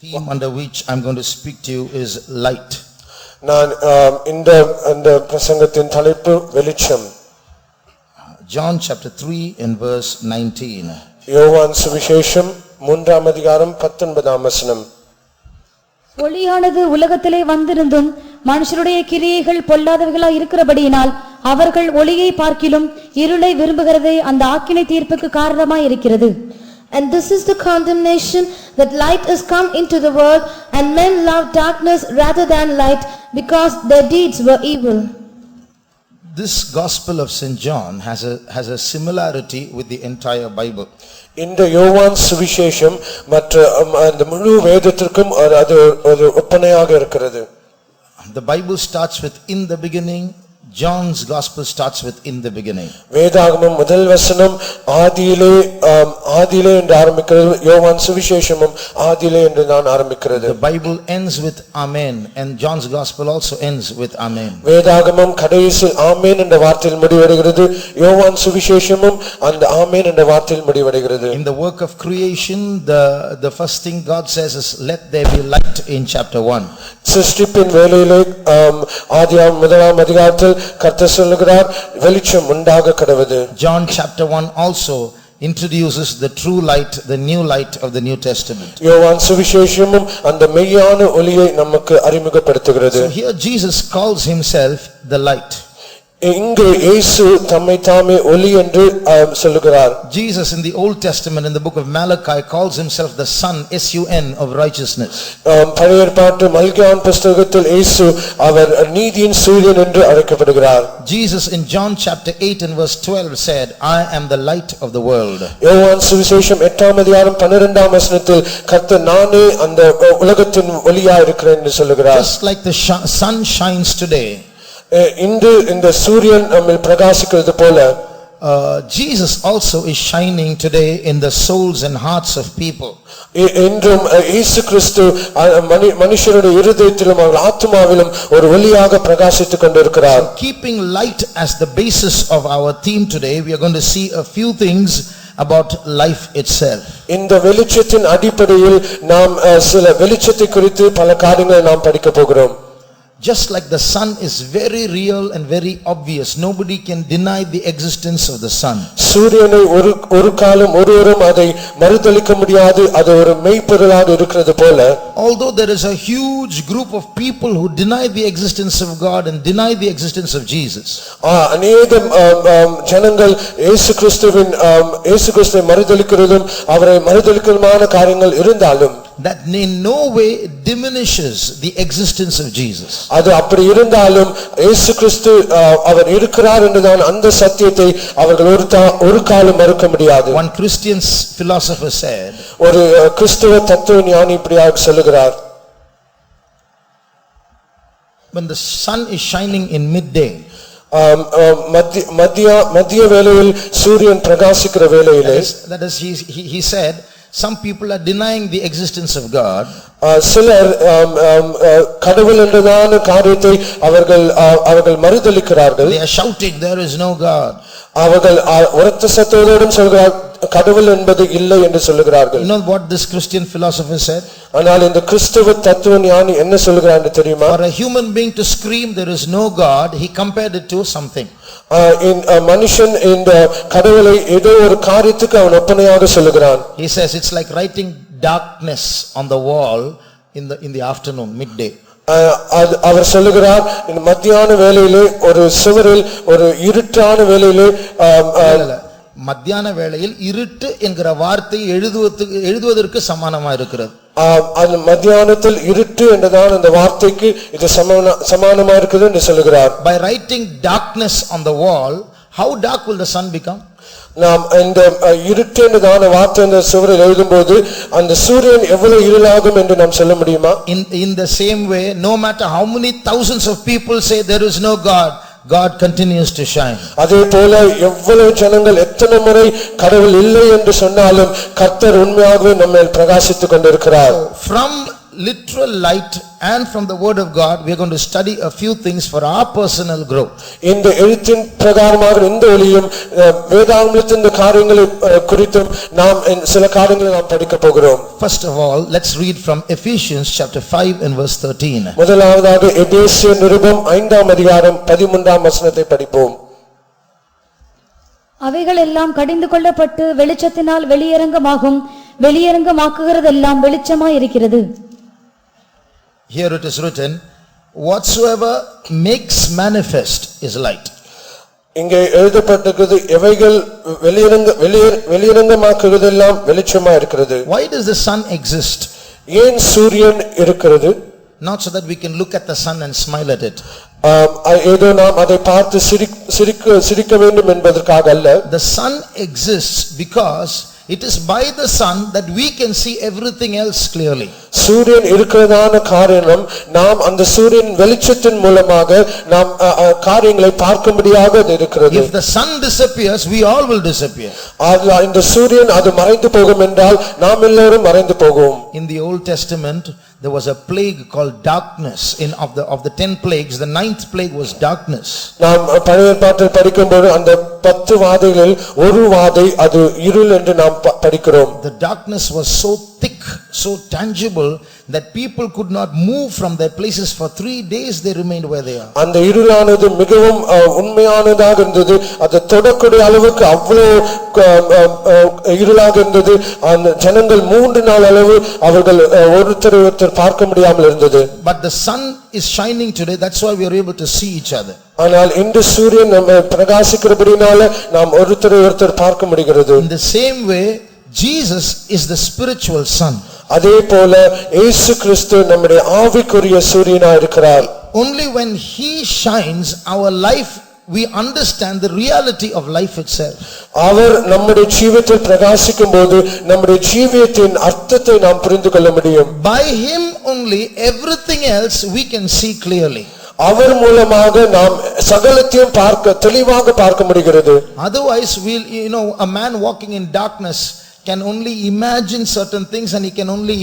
theme under which I'm going to speak to you is light. நான் இந்த பிரசங்கத்தின் தலைப்பு வெளிச்சம். John chapter 3 and verse 19. யோவான் சுவிசேஷம் 3ஆம் அதிகாரம் 19ஆம் வசனம். ஒளியானது உலகத்திலே வந்திருந்தும் மனுஷருடைய கிரியைகள் பொல்லாதவைகளாய் இருக்கிறபடியினால் அவர்கள் ஒளியை பார்க்கிலும் இருளை விரும்புகிறதே அந்த ஆக்கினை தீர்ப்புக்கு காரணமாய் இருக்கிறது. And this is the condemnation, that light is come into the world, and men love darkness rather than light, because their deeds were evil. This gospel of St. John has a similarity with the entire Bible. இந்த யோவான் சுவிசேஷம் மற்ற அந்த முழு வேதத்திற்கும் அது ஒரு ஒப்பனையாக இருக்கிறது. The Bible starts with in the beginning. John's gospel starts with in the beginning. வேதாகமம் முதல் வசனம் ஆதியிலே என்று ஆரம்பிக்கிறது. யோவான் சுவிசேஷமும் ஆதியிலே என்று தான் ஆரம்பிக்கிறது. The Bible ends with amen, and John's gospel also ends with amen. வேதாகமம் கடைசியில் ஆமென் என்ற வார்த்தையில் முடிவடைகிறது. யோவான் சுவிசேஷமும் அந்த ஆமென் என்ற வார்த்தையில் முடிவடைகிறது. In the work of creation, the first thing God says is let there be light in chapter 1. சிருஷ்டிப்பின் வேளையிலே ஆதியாகமம் முதலாம் அதிகாரத்தில் கர்த்தர் சொல்லுகிறார் வெளிச்சம் உண்டாக கடவது. John chapter 1 also introduces the true light, the new light of the New Testament. யோவான் சுவிசேஷமும் அந்த மெய்யான ஒளியை நமக்கு அறிமுகப்படுத்துகிறது. So here Jesus calls himself the light. இங்கே இயேசு தம்மை தாமே ஒளி என்று சொல்லுகிறார். Jesus in the Old Testament in the book of Malachi calls himself the sun, S-U-N, of righteousness. பழைய ஏற்பாட்டு மல்கியான் புத்தகத்தில் இயேசு அவர் நீதியின் சூரியன் என்று அழைக்கப்படுகிறார். Jesus in John chapter 8 and verse 12 said, I am the light of the world. யோவான் சுவிசேஷம் 8ஆம் அதிகாரம் 12ஆம் வசனத்தில் கர்த்தர் நானே அந்த உலகத்தின் ஒளியா இருக்கிறேன் என்று சொல்லுகிறார். Just like the sun shines today, இன்று இந்த சூரியன் நம்மில் பிரகாசிக்கிறது போல Jesus also is shining today in the souls and hearts of people. என்றும் இயேசு கிறிஸ்து மனுஷருடைய இருதயத்திலும் ஆத்மாவிலும் ஒரு ஒளியாக பிரகாசித்துக் கொண்டிருக்கிறார். Keeping light as the basis of our theme today, we are going to see a few things about life itself. இந்த வெளிச்சத்தின் அடிப்படையில் நாம் சில வெளிச்சத்தை குறித்து பல காரியங்களை நாம் படிக்க போகிறோம். Just like the sun is very real and very obvious, nobody can deny the existence of the sun. சூரியனை ஒரு காலம் ஒருவரும் அதை மறுதலிக்க முடியாது, அது ஒரு மெய்ப்பொருளாக இருக்கிறது போல. Although there is a huge group of people who deny the existence of God and deny the existence of Jesus. அநேக ஜனங்கள் இயேசு கிறிஸ்துவை மறுதலிக்கிறதும் அவரை மறுதலிக்கிறதுமான காரியங்கள் இருந்தாலும் that in no way diminishes the existence of Jesus. அது அப்படி இருந்தாலும் இயேசு கிறிஸ்து அவர் இருக்கிறார் என்றுதான் அந்த சத்தியத்தை அவர்கள் ஒரு காலம் மறுக்க முடியாது. One Christian philosopher said, ஒரு கிறிஸ்தவ தத்துவ ஞானி இப்படியாக சொல்லுகிறார், when the sun is shining in midday, மத்திய வேளையில் சூரியன் பிரகாசிக்கிற வேளையிலே, that is he said, some people are denying the existence of God. சிலர் கடவுள் என்றதான காரியத்தை அவர்கள் மறுதலிக்கிறார்கள். They are shouting there is no God. அவர்கள் உரத்த சத்தத்தோடு சொல்கிறார்கள் கடவுள் என்பது இல்லை என்று சொல்லுகிறார்கள். You know what this Christian philosopher said? ஆனால் இந்த கிறிஸ்தவ தத்துவ ஞானி என்ன சொல்கிறார் தெரியுமா? For a human being to scream there is no God, he compared it to something. மனுஷன் இந்த கடவுளை ஏதோ ஒரு காரியத்துக்கு அவன் ஒப்பனையாக சொல்லுகிறான். He says it's like writing darkness on the wall in the afternoon, midday. அவர் சொல்லுகிறார் இந்த மத்தியான வேளையிலே ஒரு சுவரில் ஒரு இருட்டான வேளையிலே மத்தியான வேளையில் இருட்டு என்கிற வார்த்தை எழுதுவதற்கு சமானமா இருக்கிறது. அந்த மத்தியானத்தில் இருட்டு என்றதான அந்த வார்த்தைக்கு இது சமானமா இருக்குது என்று சொல்லுகிறார். By writing darkness on the wall, how dark will the sun become? நாம் இந்த இருட்டு என்றதான வார்த்தை அந்த சுவரில் எழுதும்போது அந்த சூரியன் எவ்வளவு இருளாகும் என்று நாம் சொல்ல முடியுமா? In the same way, no matter how many thousands of people say there is no God, God continues to shine. அதே போல எவ்வளவு ஜனங்கள் எத்தனை முறை கடவுள் இல்லை என்று சொன்னாலும் கர்த்தர் உண்மையாகவே நம்மை பிரகாசித்துக் கொண்டிருக்கிறார். From literal light and from the word of God, we are going to study a few things for our personal growth. இந்த எழுத்தின் பிரகாரமாக இந்த ஒளியும் வேதாகமத்தின் இந்த காரியங்களை குறித்தும் நாம் சில காரியங்களை நாம் படிக்க போகிறோம். First of all, let's read from Ephesians chapter 5 and verse 13. முதலாவதாக எபேசியர் நிருபம் 5ஆம் அதிகாரம் 13ஆம் வசனத்தை படிப்போம். அவைகள் எல்லாம் கடிந்து கொள்ளப்பட்டு வெளிச்சத்தினால் வெளியரங்கமாகும், வெளியரங்கமாக்குகிறதெல்லாம் வெளிச்சமாய் இருக்கிறது. Here it is written, whatsoever makes manifest is light. இங்கே எழுதப்பட்டிருக்கிறது, எவைகள் வெளியரங்கமாக்குகிறதெல்லாம் வெளிச்சமாய் இருக்கிறது. Why does the sun exist? ஏன் சூரியன் இருக்கிறது? Not so that we can look at the sun and smile at it. ஏதோ நாம் அதை பார்த்து சிரிக்க வேண்டும் என்பதற்காக அல்ல. The sun exists because it is by the sun that we can see everything else clearly. சூரியன் இருக்கிறதான காரணம் நாம் அந்த சூரியன் வெளிச்சத்தின் மூலமாக நாம் காரியங்களை பார்க்கும்படியாக இருக்கிறது. If the sun disappears, we all will disappear. இந்த சூரியன் அது மறைந்து போகும் என்றால் நாம் எல்லாரும் மறைந்து போவோம். In the Old Testament, there was a plague called darkness. Of the 10 plagues, the 9th plague was darkness. நாம் பழைய ஏற்பாட்டில் படிக்கும்போது அந்த 10 வாதைகளில் ஒரு வாதை அது இருள் என்று நாம் படிக்கிறோம். The darkness was so thick, so tangible that people could not move from their places for 3 days. They remained where they are. அந்த இருளானது மிகவும் உண்மையானதாக இருந்தது. அது தொடக்கூடிய அளவுக்கு அவ்வளவு இருளாக இருந்தது. அந்த ஜனங்கள் 3 நாள் அளவு அவர்கள் ஒருத்தர் பார்க்க முடியாமல் இருந்தது. But the sun is shining today. That's why we are able to see each other. ஆனால் இந்த சூரியன் நம்ம பிரகாசிக்கிறபடினால நாம் ஒருத்தர் பார்க்க முடிகிறது. In the same way, Jesus is the spiritual sun. அதே போல இயேசு கிறிஸ்து நம்முடைய ஆவிக்குரிய சூரியனாய் இருக்கிறார். Only when he shines, our life, we understand the reality of life itself. அவர் நம்முடைய ஜீவியத்தில் பிரகாசிக்கும்போது நம்முடைய ஜீவியத்தின் அர்த்தத்தை நாம் புரிந்து கொள்ள முடியும். By him only everything else we can see clearly. அவர் மூலமாக நாம் சகலத்தையும் தெளிவாக பார்க்க முடிகிறது. Otherwise, a man walking in darkness can only imagine certain things and he can only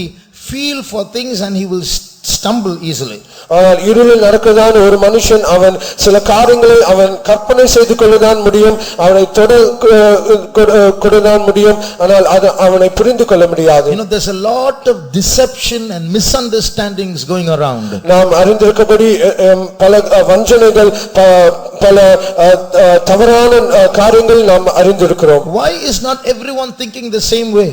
feel for things and he will stumble easily. ஆனால் இருளில் நடக்கதான் ஒரு மனுஷன் அவன் சில காரியங்களை அவன் கற்பனை செய்து கொள்ளதான் முடியும், அவனை தொடதான் முடியும், ஆனால் அது அவனை புரிந்து கொள்ள முடியாது. There's a lot of deception and misunderstandings going around. நாம் அறிந்திருக்கபடி பல வஞ்சனைகள் பல தவறான காரியங்கள் நாம் அறிந்திருக்கிறோம். Why is not everyone thinking the same way?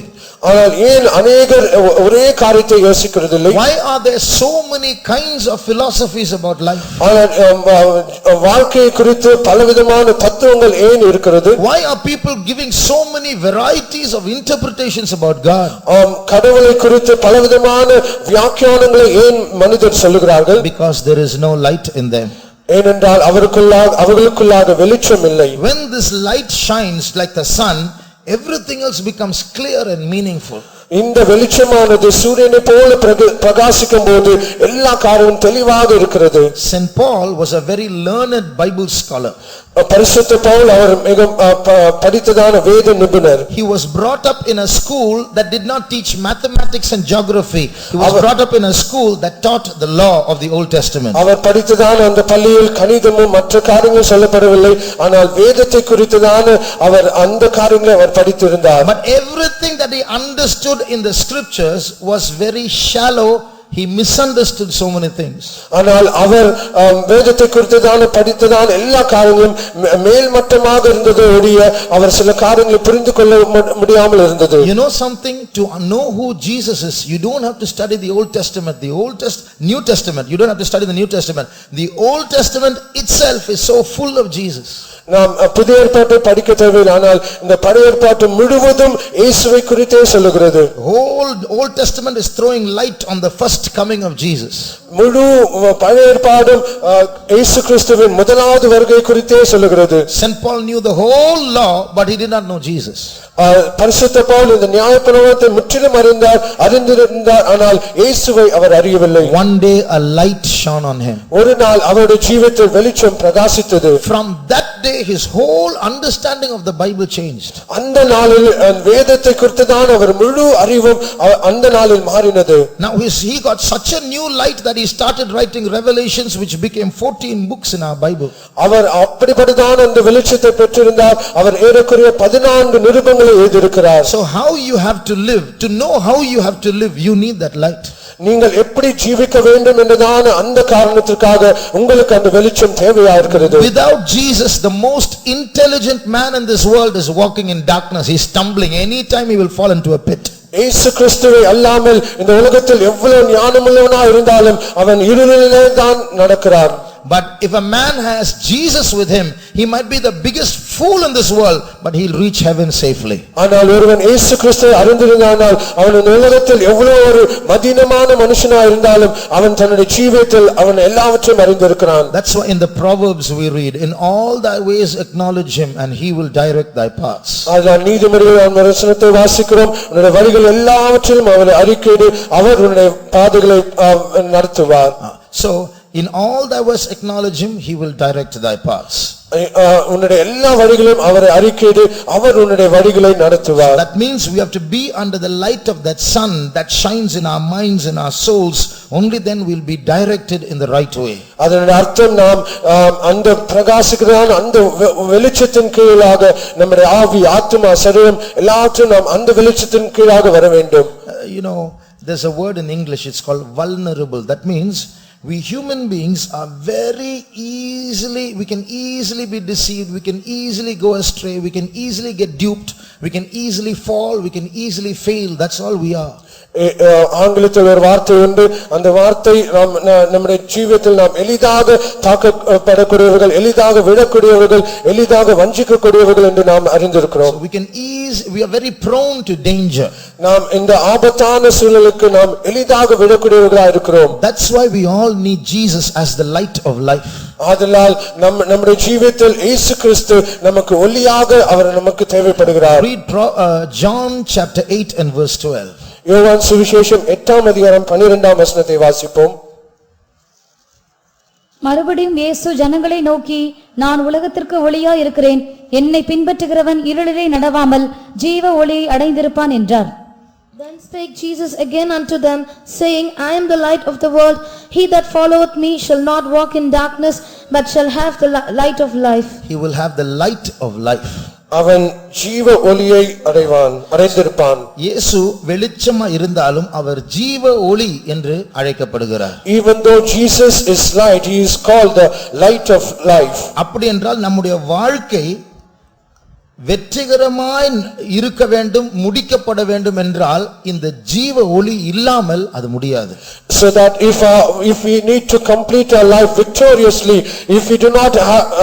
ஆனால் ஏன் अनेகர் ஒரே காரியத்தை யோசிக்கிறதில்லை? Why are there so many kinds of philosophies about life? வாழ்க்கை குறித்து பலவிதமான தத்துவங்கள் ஏன் இருக்கிறது? Why are people giving so many varieties of interpretations about God? கடவுளை குறித்து பலவிதமான வியாக்கியானங்களை ஏன் மனிதர் சொல்லுகிறார்கள்? Because there is no light in them. ஏனென்றால் அவர்களுக்குள்ளாக வெளிச்சம் இல்லை. When this light shines like the sun, everything else becomes clear and meaningful. இந்த வெளிச்சமானது சூரியனை போல பிரகாசிக்கும் போது எல்லா காரியமும் தெளிவாக இருக்கிறது. Saint Paul was a very learned Bible scholar. பரிசுத்த பவுல் அவர் மிக படித்ததான வேத நிபுணர். He was brought up in a school that did not teach mathematics and geography. He was brought up in a school that taught the law of the Old Testament. அவர் படித்ததான அந்த பள்ளியில் கணிதமும் மற்ற காரியங்களும் சொல்லப்படவில்லை, ஆனால் வேதத்தை குறித்ததான அவர் அந்த காரியங்களை அவர் படித்திருந்தார். But everything that he understood in the scriptures was very shallow. He misunderstood so many things. ஆனால் அவர் வேதத்தை குறித்ததான படித்ததான எல்லா காரியங்களும் மேல்மட்டமாக இருந்தது ஒழிய அவர் சில காரியங்களை புரிந்து கொள்ள முடியாமல் இருந்தது. You know something, to know who Jesus is, you don't have to study the Old Testament, New Testament. You don't have to study the New Testament. The Old Testament itself is so full of Jesus. நாம் புதிய ஏற்பாட்டை படிக்க தேவையில்லை, ஆனால் இந்த பழைய ஏற்பாட்டு முழுவதும் இயேசுவை குறித்தே சொல்லுகிறது. Whole Old Testament is throwing light on the first coming of Jesus. முழு பழைய ஏற்பாடும் இயேசு கிறிஸ்துவின் முதலாவது வருகை குறித்தே சொல்லுகிறது. Saint Paul knew the whole law, but he did not know Jesus. பரிசுத்த பவுல் இந்த நியாயப்பிரமாணத்தை முற்றிலும் அறிந்திருந்தார், ஆனால் இயேசுவை அவர் அறியவில்லை. One day a light shone on him. ஒரு நாள் அவருடைய ஜீவிதத்தில் வெளிச்சம் பிரகாசித்தது. From that day his whole understanding of the Bible changed. அந்த நாளில் வேதத்தை குறித்ததான அவர் முழு அறிவும் அந்த நாளில் மாறினது. Now he got such a new light that he started writing Revelations, which became 14 books in our Bible. அவர் அப்படிப்பட்டதான அந்த வெளிச்சத்தை பெற்றிருந்தார். அவர் ஏறக்குறைய 14 நிருபங்களை எழுதியிருக்கிறார். So how you have to live, to know how you have to live, you need that light. நீங்கள் எப்படி ஜீவிக்க வேண்டும் என்றதான அந்த காரணத்திற்காக உங்களுக்கு அந்த வெளிச்சம் தேவையா இருக்கிறது. Without Jesus, the most intelligent man in this world is walking in darkness. He is stumbling. Anytime he will fall into a pit. இயேசு கிறிஸ்துவை அல்லாமல் இந்த உலகத்தில் எவ்வளவு ஞானமுள்ளவனாய் இருந்தாலும் அவன் இருளிலே தான் நடக்கிறான். But if a man has Jesus with him, he might be the biggest fool in this world, but he'll reach heaven safely. ஆனால் ஒருவன் இயேசு கிறிஸ்துவை அறிந்திருந்தானால் அவன் இந்த உலகத்தில் எவ்வளவு ஒரு மதினமான மனுஷனாய் இருந்தாலும் அவன் தன்னுடைய ஜீவிதத்தில் அவன் எல்லாவற்றையும் அறிந்திருக்கிறான். That's why in the Proverbs we read, in all thy ways acknowledge him and he will direct thy paths. அதனால் நீதிமொழிகள் வசனத்தை வாசிக்கிறோம், உன்னுடைய வழிகள் எல்லாவற்றிலும் அவரை அறிக்கையிடு, அவர் உன்னுடைய பாதைகளை நடத்துவார். So in all thy ways acknowledge him, he will direct thy paths. உன்னுடைய எல்லா வழிகளிலும் அவரை அறிக்கையிடு, அவர் உன்னுடைய வழிகளை நடத்துவார். That means we have to be under the light of that sun that shines in our minds and our souls. Only then we'll be directed in the right way. அதனுடைய அர்த்தம் நாம் அந்த பிரகாசிக்கிறதான அந்த வெளிச்சத்தின் கீழாக நம்முடைய ஆவி, ஆத்துமா, சரீரம் எல்லாவற்றையும் நாம் அந்த வெளிச்சத்தின் கீழாக வர வேண்டும். You know, there's a word in English, it's called vulnerable. That means we human beings are we can easily be deceived, we can easily go astray, we can easily get duped, we can easily fall, we can easily fail. That's all we are. ஆங்கிலத்தில் ஒரு வார்த்தை உண்டு, அந்த வார்த்தை நம்முடைய ஜீவிதத்தில் நாம் எளிதாக தாக்கப்படக்கூடியவர்கள், எளிதாக விழக்கூடியவர்கள், எளிதாக வஞ்சிக்கக்கூடியவர்கள் என்று நாம் அறிந்திருக்கிறோம். We are very prone to danger. நாம் இந்த ஆபத்தான சூழலுக்கு நாம் எளிதாக விழக்கூடியவர்களாக இருக்கிறோம். That's why we all need Jesus as the light of life. ஆதலால் நம்முடைய ஜீவிதத்தில் இயேசு கிறிஸ்து நமக்கு ஒளியாக அவர் நமக்கு தேவைப்படுகிறார். Read John chapter 8 and verse 12. யோவான் சுவிசேஷம் 8ஆம் அதிகாரம் 12ஆம் வசனத்தை வாசிப்போம். மறுபடியும் இயேசு ஜனங்களை நோக்கி, நான் உலகத்திற்கு ஒளியாய் இருக்கிறேன், என்னை பின்பற்றுகிறவன் இருளிலே நடவாமல் ஜீவ ஒளியை அடைந்திருப்பான் என்றார். Then spake Jesus again unto them, saying, I am the light of the world. He that followeth me shall not walk in darkness, but shall have the light of life. He will have the light of life. அவன் ஜீவ ஒளியை அடைந்திருப்பான். இயேசு வெளிச்சமா இருந்தாலும் அவர் ஜீவ ஒளி என்று அழைக்கப்படுகிறார். Even though Jesus is light, he is called the light of life. அப்படி என்றால் நம்முடைய வாழ்க்கை வெற்றிகரமாய் இருக்க வேண்டும், முடிக்கப்பட வேண்டும் என்றால் இந்த ஜீவ ஒளி இல்லாமல் அது முடியாது. So that if we need to complete our life victoriously, if we do not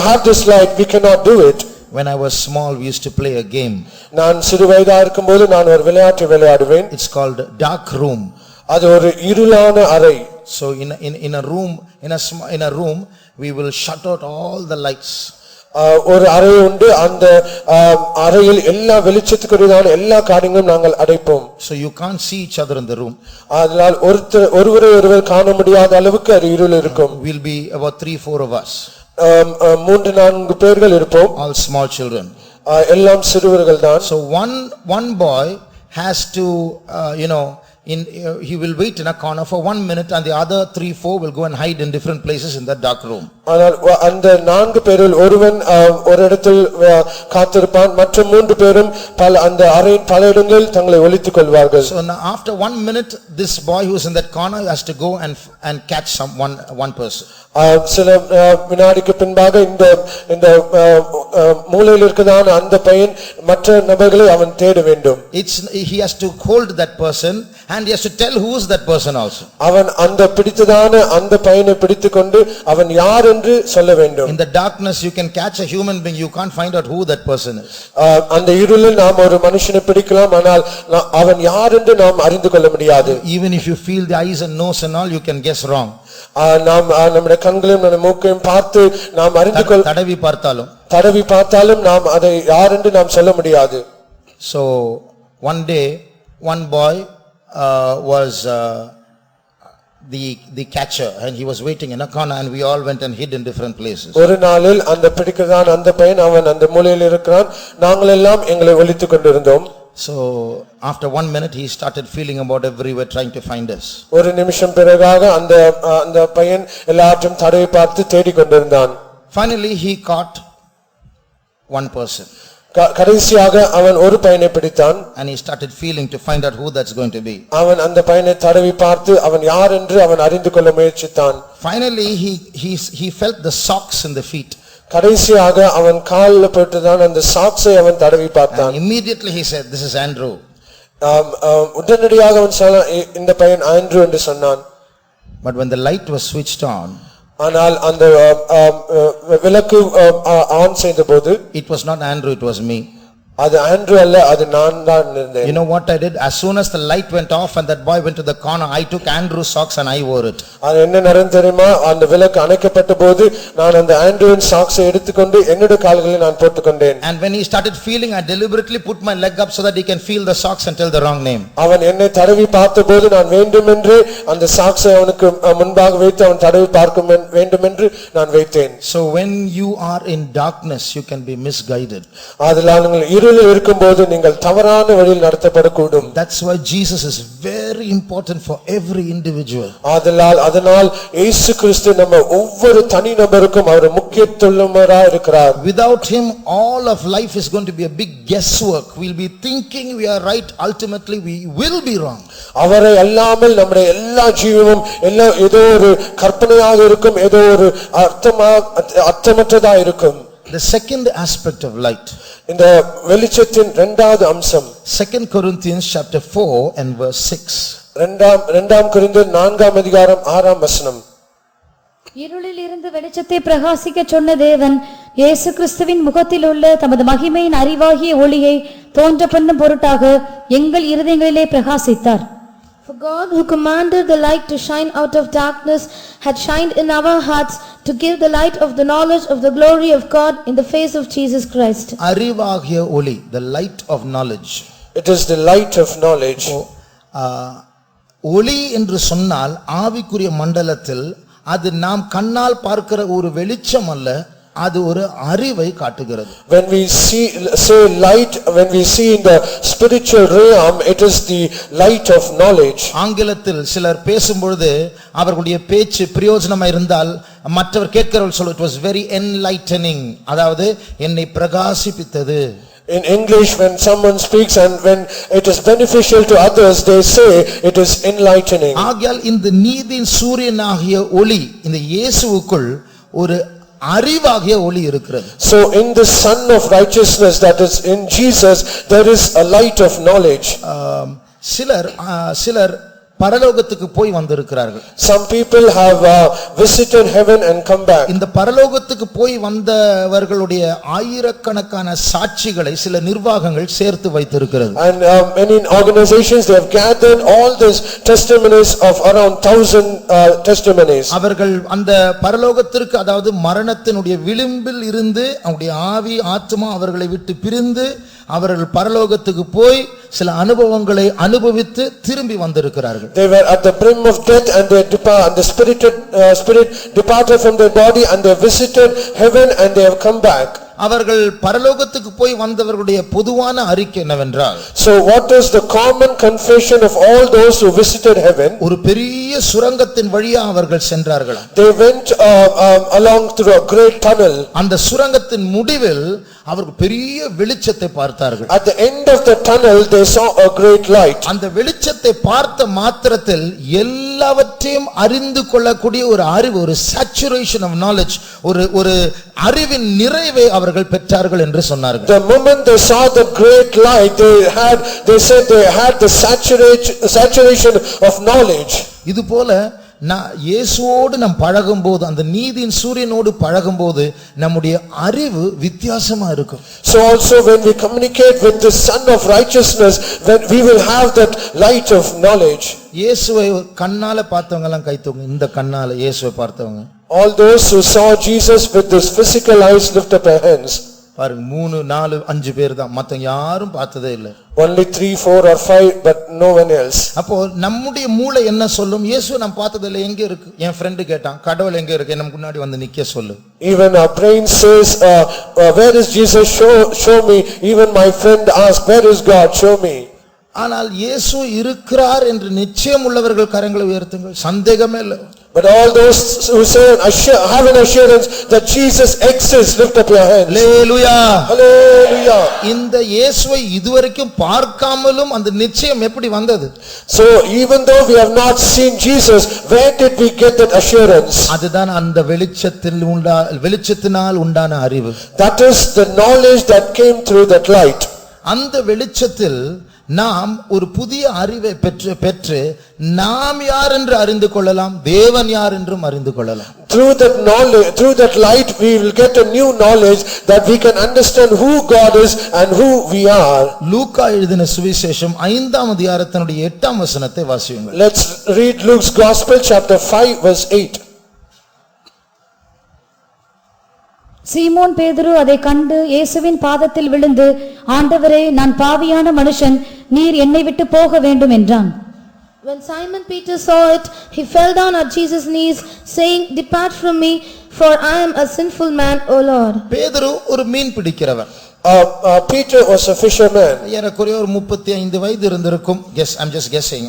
have this light, we cannot do it. When I was small, we used to play a game. நான் சிறுவயதா இருக்கும்போது நான் ஒரு விளையாட்டு விளையாடுவேன். It's called dark room. அது ஒரு இருளான அறை. So in a room we will shut out all the lights. ஒரு அறை உண்டு, அந்த அறையில் எல்லா வெளிச்சத்துக்குரியதான எல்லா காரியங்களும் நாங்கள் அடைப்போம். So you can't see each other in the room. அதனால் ஒருவரை ஒருவர் காண முடியாத அளவுக்கு அது இருள் இருக்கும். We'll be about 3-4 of us. 3-4 பேர்கள் இருப்போம். All small children. எல்லாம் சிறுவர்கள் தான். So one boy has to he will wait in a corner for 1 minute and the other 3-4 will go and hide in different places in that dark room. ஆனால் அந்த 4 பேரில் ஒருவன் ஒரு இடத்தில் காத்திருப்பான், மற்ற 3 பேரும் அந்த அறையின் பல இடங்களில் தங்களை ஒளித்துக் கொள்வார்கள். So now after 1 minute this boy who is in that corner has to go and catch one person. சில வினாடிக்கு பின்பாக இந்த மூலையில் இருக்கதான அந்த பையன் மற்ற நபர்களை அவன் தேட வேண்டும். He has to hold that person and he has to tell who is that person also. அவன் அந்த பிடித்ததான அந்த பையனை பிடித்துக்கொண்டு அவன் யார் என்று சொல்ல வேண்டும். In the darkness you can catch a human being, you can't find out who that person is. அந்த இருளில் நாம் ஒரு மனுஷனை பிடிக்கலாம், ஆனால் அவன் யார் என்று நாம் அறிந்து கொள்ள முடியாது. Even if you feel the eyes and nose and all, you can guess wrong. நாம் நம்முடைய கண்களையும் நம்முடைய மூக்கையும் பார்த்து நாம் அறிந்து கொள்ள தடவி பார்த்தாலும் நாம் அதை யார் என்று நாம் சொல்ல முடியாது. So one day one boy was the catcher, and he was waiting in a corner, and we all went and hid in different places. ஒரு நாளில் அந்த பிடிக்கிறதான் அந்த பையன் அவன் அந்த மூலையில் இருக்கிறான், நாங்கள் எல்லாம் எங்களை ஒளித்துக் கொண்டிருந்தோம். So after 1 minute he started feeling about everywhere trying to find us. ஒரு நிமிஷம் பிறகாக அந்த பையன் எல்லாவற்றையும் தடவி பார்த்து தேடிக் கொண்டிருந்தான். Finally he caught one person. கடைசியாக அவன் ஒரு பையனை பிடித்தான். And he started feeling to find out who that's going to be. அவன் அந்த பையனை தடவி பார்த்து அவன் யார் என்று அவன் அறிந்து கொள்ள முயற்சித்தான். Finally he felt the socks in the feet. கடைசியாக அவன் காலில் போட்டுதான் அந்த சாக்ஸை அவன் தடவி பார்த்தான். And immediately he said, "This is Andrew." உடனடியாக அவன் சொன்னான், இந்த பையன் ஆண்ட்ரூ என்று சொன்னான். But when the light was switched on, ஆனால் அந்த விளக்கு ஆன் செய்தபோது, it was not Andrew, it was me. அது ஆண்ட்ரூ அல்ல, அது நான் தான் இருந்தேன். You know what I did? As soon as the light went off and that boy went to the corner, I took Andrew's socks and I wore it. அது என்ன நடந்தது தெரியுமா? அந்த விளக்கு அணைக்கப்பட்ட போது நான் அந்த ஆண்ட்ரூவின் சாக்ஸை எடுத்துக்கொண்டு என்னுடைய கால்களில் நான் போட்டுக்கொண்டேன். And when he started feeling, I deliberately put my leg up so that he can feel the socks and tell the wrong name. அவன் என்னை தடவி பார்த்தபோது நான் வேண்டுமென்றே அந்த சாக்ஸை அவனுக்கு முன்பாக வைத்து அவன் தடவி பார்க்க வேண்டுமென்று நான் வைத்தேன். So when you are in darkness, you can be misguided. அதனால் நீங்கள் இருக்கும்போது நீங்கள் தவறான வழியில் நடத்தப்படக்கூடும். That's why Jesus is very important for every individual. அதனால் இயேசு கிறிஸ்து நம்ம ஒவ்வொரு தனி நபருக்கும் அவர் முக்கியத்துவமானவராக இருக்கிறார். Without him all of life is going to be a big guesswork. We'll be thinking we are right, ultimately we will be wrong. அவரை அல்லாமல் நம்முடைய எல்லா ஜீவனும் ஏதோ ஒரு கற்பனையாக இருக்கும், ஏதோ ஒரு அர்த்தமற்றதா இருக்கும். The second aspect of light, இந்த வெளிச்சத்தின் இரண்டாவது அம்சம், 2 Corinthians chapter 4 and verse 6. இரண்டாம் கொரிந்தியர் 4ஆம் அதிகாரம் 6ஆம் வசனம். இருளில் இருந்து வெளிச்சத்தை பிரகாசிக்க சொன்ன தேவன் இயேசு கிறிஸ்துவின் முகத்தில் உள்ள தமது மகிமையின் அறிவாகிய ஒளியை தோன்ற பண்ணும் பொருட்டாக எங்கள் இருதயங்களிலே பிரகாசித்தார். For God, who commanded the light to shine out of darkness, had shined in our hearts to give the light of the knowledge of the glory of God in the face of Jesus Christ. அறிவாகிய ஒளி, the light of knowledge. It is the light of knowledge. ஒளி என்று சொன்னால் ஆவிக்குரிய மண்டலத்தில் அது நாம் கண்ணால் பார்க்கிற ஒரு வெளிச்சம் அல்ல, அது ஒரு அறிவை காட்டுகிறது. When we say light, when we see in the spiritual realm, it is the light of knowledge. ஆங்கிலத்தில் சிலர் பேசும்பொழுது அவர்களுடைய பேச்சு பிரயோஜனமா இருந்தால் மற்றவர் கேட்கிறவர்கள் சொல்ல, it was very enlightening, அதாவது என்னை பிரகாசிப்பித்தது. In English, when someone speaks and when it is beneficial to others, they say it is enlightening. ஆகையால் இந்த நீதியின் சூரியனாகிய ஒளி இந்த இயேசுவுக்குள் ஒரு அறிவாகிய ஒளி இருக்கிறது. So in the Son of righteousness that is in Jesus, there is a light of knowledge. சிலர் பரலோகத்துக்கு போய் வந்திருக்கிறார்கள். Some people have visited heaven and come back. இந்த பரலோகத்துக்கு போய் வந்தவர்களுடைய ஆயிரக்கணக்கான சாட்சிகளை சில நிர்வாகங்கள் சேர்த்து வைத்திருக்கிறது. And many organizations, they have gathered all these testimonies of around 1000 testimonies. அவர்கள் அந்த பரலோகத்திற்கு, அதாவது மரணத்தினுடைய விளிம்பில் இருந்து அவருடைய ஆவி ஆத்மா அவர்களை விட்டு பிரிந்து அவர்கள் பரலோகத்துக்கு போய் சில அனுபவங்களை அனுபவித்து திரும்பி வந்திருக்கிறார்கள். They were at the brim of death and the spirit departed from their body and they visited heaven and they have come back. அவர்கள் பரலோகத்துக்கு போய் வந்தவர்களுடைய பொதுவான அறிக்கை என்னவென்றால், so what is the common confession of all those who visited heaven? ஒரு பெரிய சுரங்கத்தின் வழியா அவர்கள் சென்றார்கள். They went along through a great tunnel. அந்த சுரங்கத்தின் முடிவில் அவர்கள் பெரிய வெளிச்சத்தை பார்த்தார்கள். At the end of the tunnel they saw a great light. அந்த வெளிச்சத்தை பார்த்த மாத்திரத்தில் எல்லாவற்றையும் அறிந்து கொள்ளக்கூடிய ஒரு அறிவு, ஒரு saturation of knowledge, ஒரு அறிவின் நிறைவை அவர்கள் பெற்றார்கள் என்று சொன்னார்கள். The moment they saw the great light, they said they had the saturation of knowledge. இதுபோல இயேசுவோடு நாம் பழகும்போது, அந்த நீதியின் சூரியனோடு பழகும்போது நம்முடைய அறிவு வித்தியாசமா இருக்கும். So also when we communicate with the Son of righteousness, when we will have that light of knowledge. இயேசுவை கண்ணால பார்த்தவங்க எல்லாம் கை தூக்குங்க. இந்த கண்ணால இயேசுவை பார்த்தவங்க. All those who saw Jesus with this physical eyes, lift up their hands. பாருங்க 3 4 5 பேர் தான், மத்த யாரும் பார்த்ததே இல்லை. Only 3, 4 or 5, but no one else. அப்போ நம்முடைய மூளை என்ன சொல்லும்? இயேசு நான் பார்த்ததில்லை, எங்க இருக்கு? என் ஃப்ரெண்ட் கேட்டான், கடவுள் எங்க இருக்கு? எனக்கு முன்னாடி வந்து நிக்க சொல்லு. Even our brain says, where is Jesus? Show me. Even my friend asked, where is God? Show me. ஆனால் இயேசு இருக்கிறார் என்று நிச்சயம் உள்ளவர்கள் கரங்களை உயர்த்துங்கள், சந்தேகமே இல்லை. But all those who say have an assurance that Jesus exists, lift up your hands. Hallelujah. Hallelujah. இந்த இயேசுவை இதுவரைக்கும் பார்க்காமலும் அந்த நிச்சயம் எப்படி வந்தது? So even though we have not seen Jesus, where did we get that assurance? அதுதான் அந்த வெளிச்சத்தினால் உண்டான அறிவு. That is the knowledge that came through that light. அந்த வெளிச்சத்தில் நாம் ஒரு புதிய அறிவை பெற்று நாம் யார் என்று அறிந்து கொள்ளலாம், தேவன் யார் என்றும் அறிந்து கொள்ளலாம். Through that knowledge, through that light, we will get a new knowledge that we can understand who God is and who we are. லூக்கா எழுதின சுவிசேஷம் 5ஆம் அதிகாரத்தினுடைய 8ஆம் வசனத்தை வாசியுங்கள். Let's read Luke's Gospel chapter 5 verse 8. சீமோன் பேதுரு அதை கண்டு இயேசுவின் பாதத்தில் விழுந்து, ஆண்டவரே, நான் பாவியான மனுஷன், நீர் என்னை விட்டு போக வேண்டும் என்றான். When Simon Peter saw it, he fell down at Jesus' knees, saying, Depart from me, for I am a sinful man, O Lord. பேதுரு ஒரு மீன் பிடிக்கிறவன். Peter was a fisherman. ஏறக்குறைய ஒரு 35 வயது இருந்திருக்கும். I'm just guessing.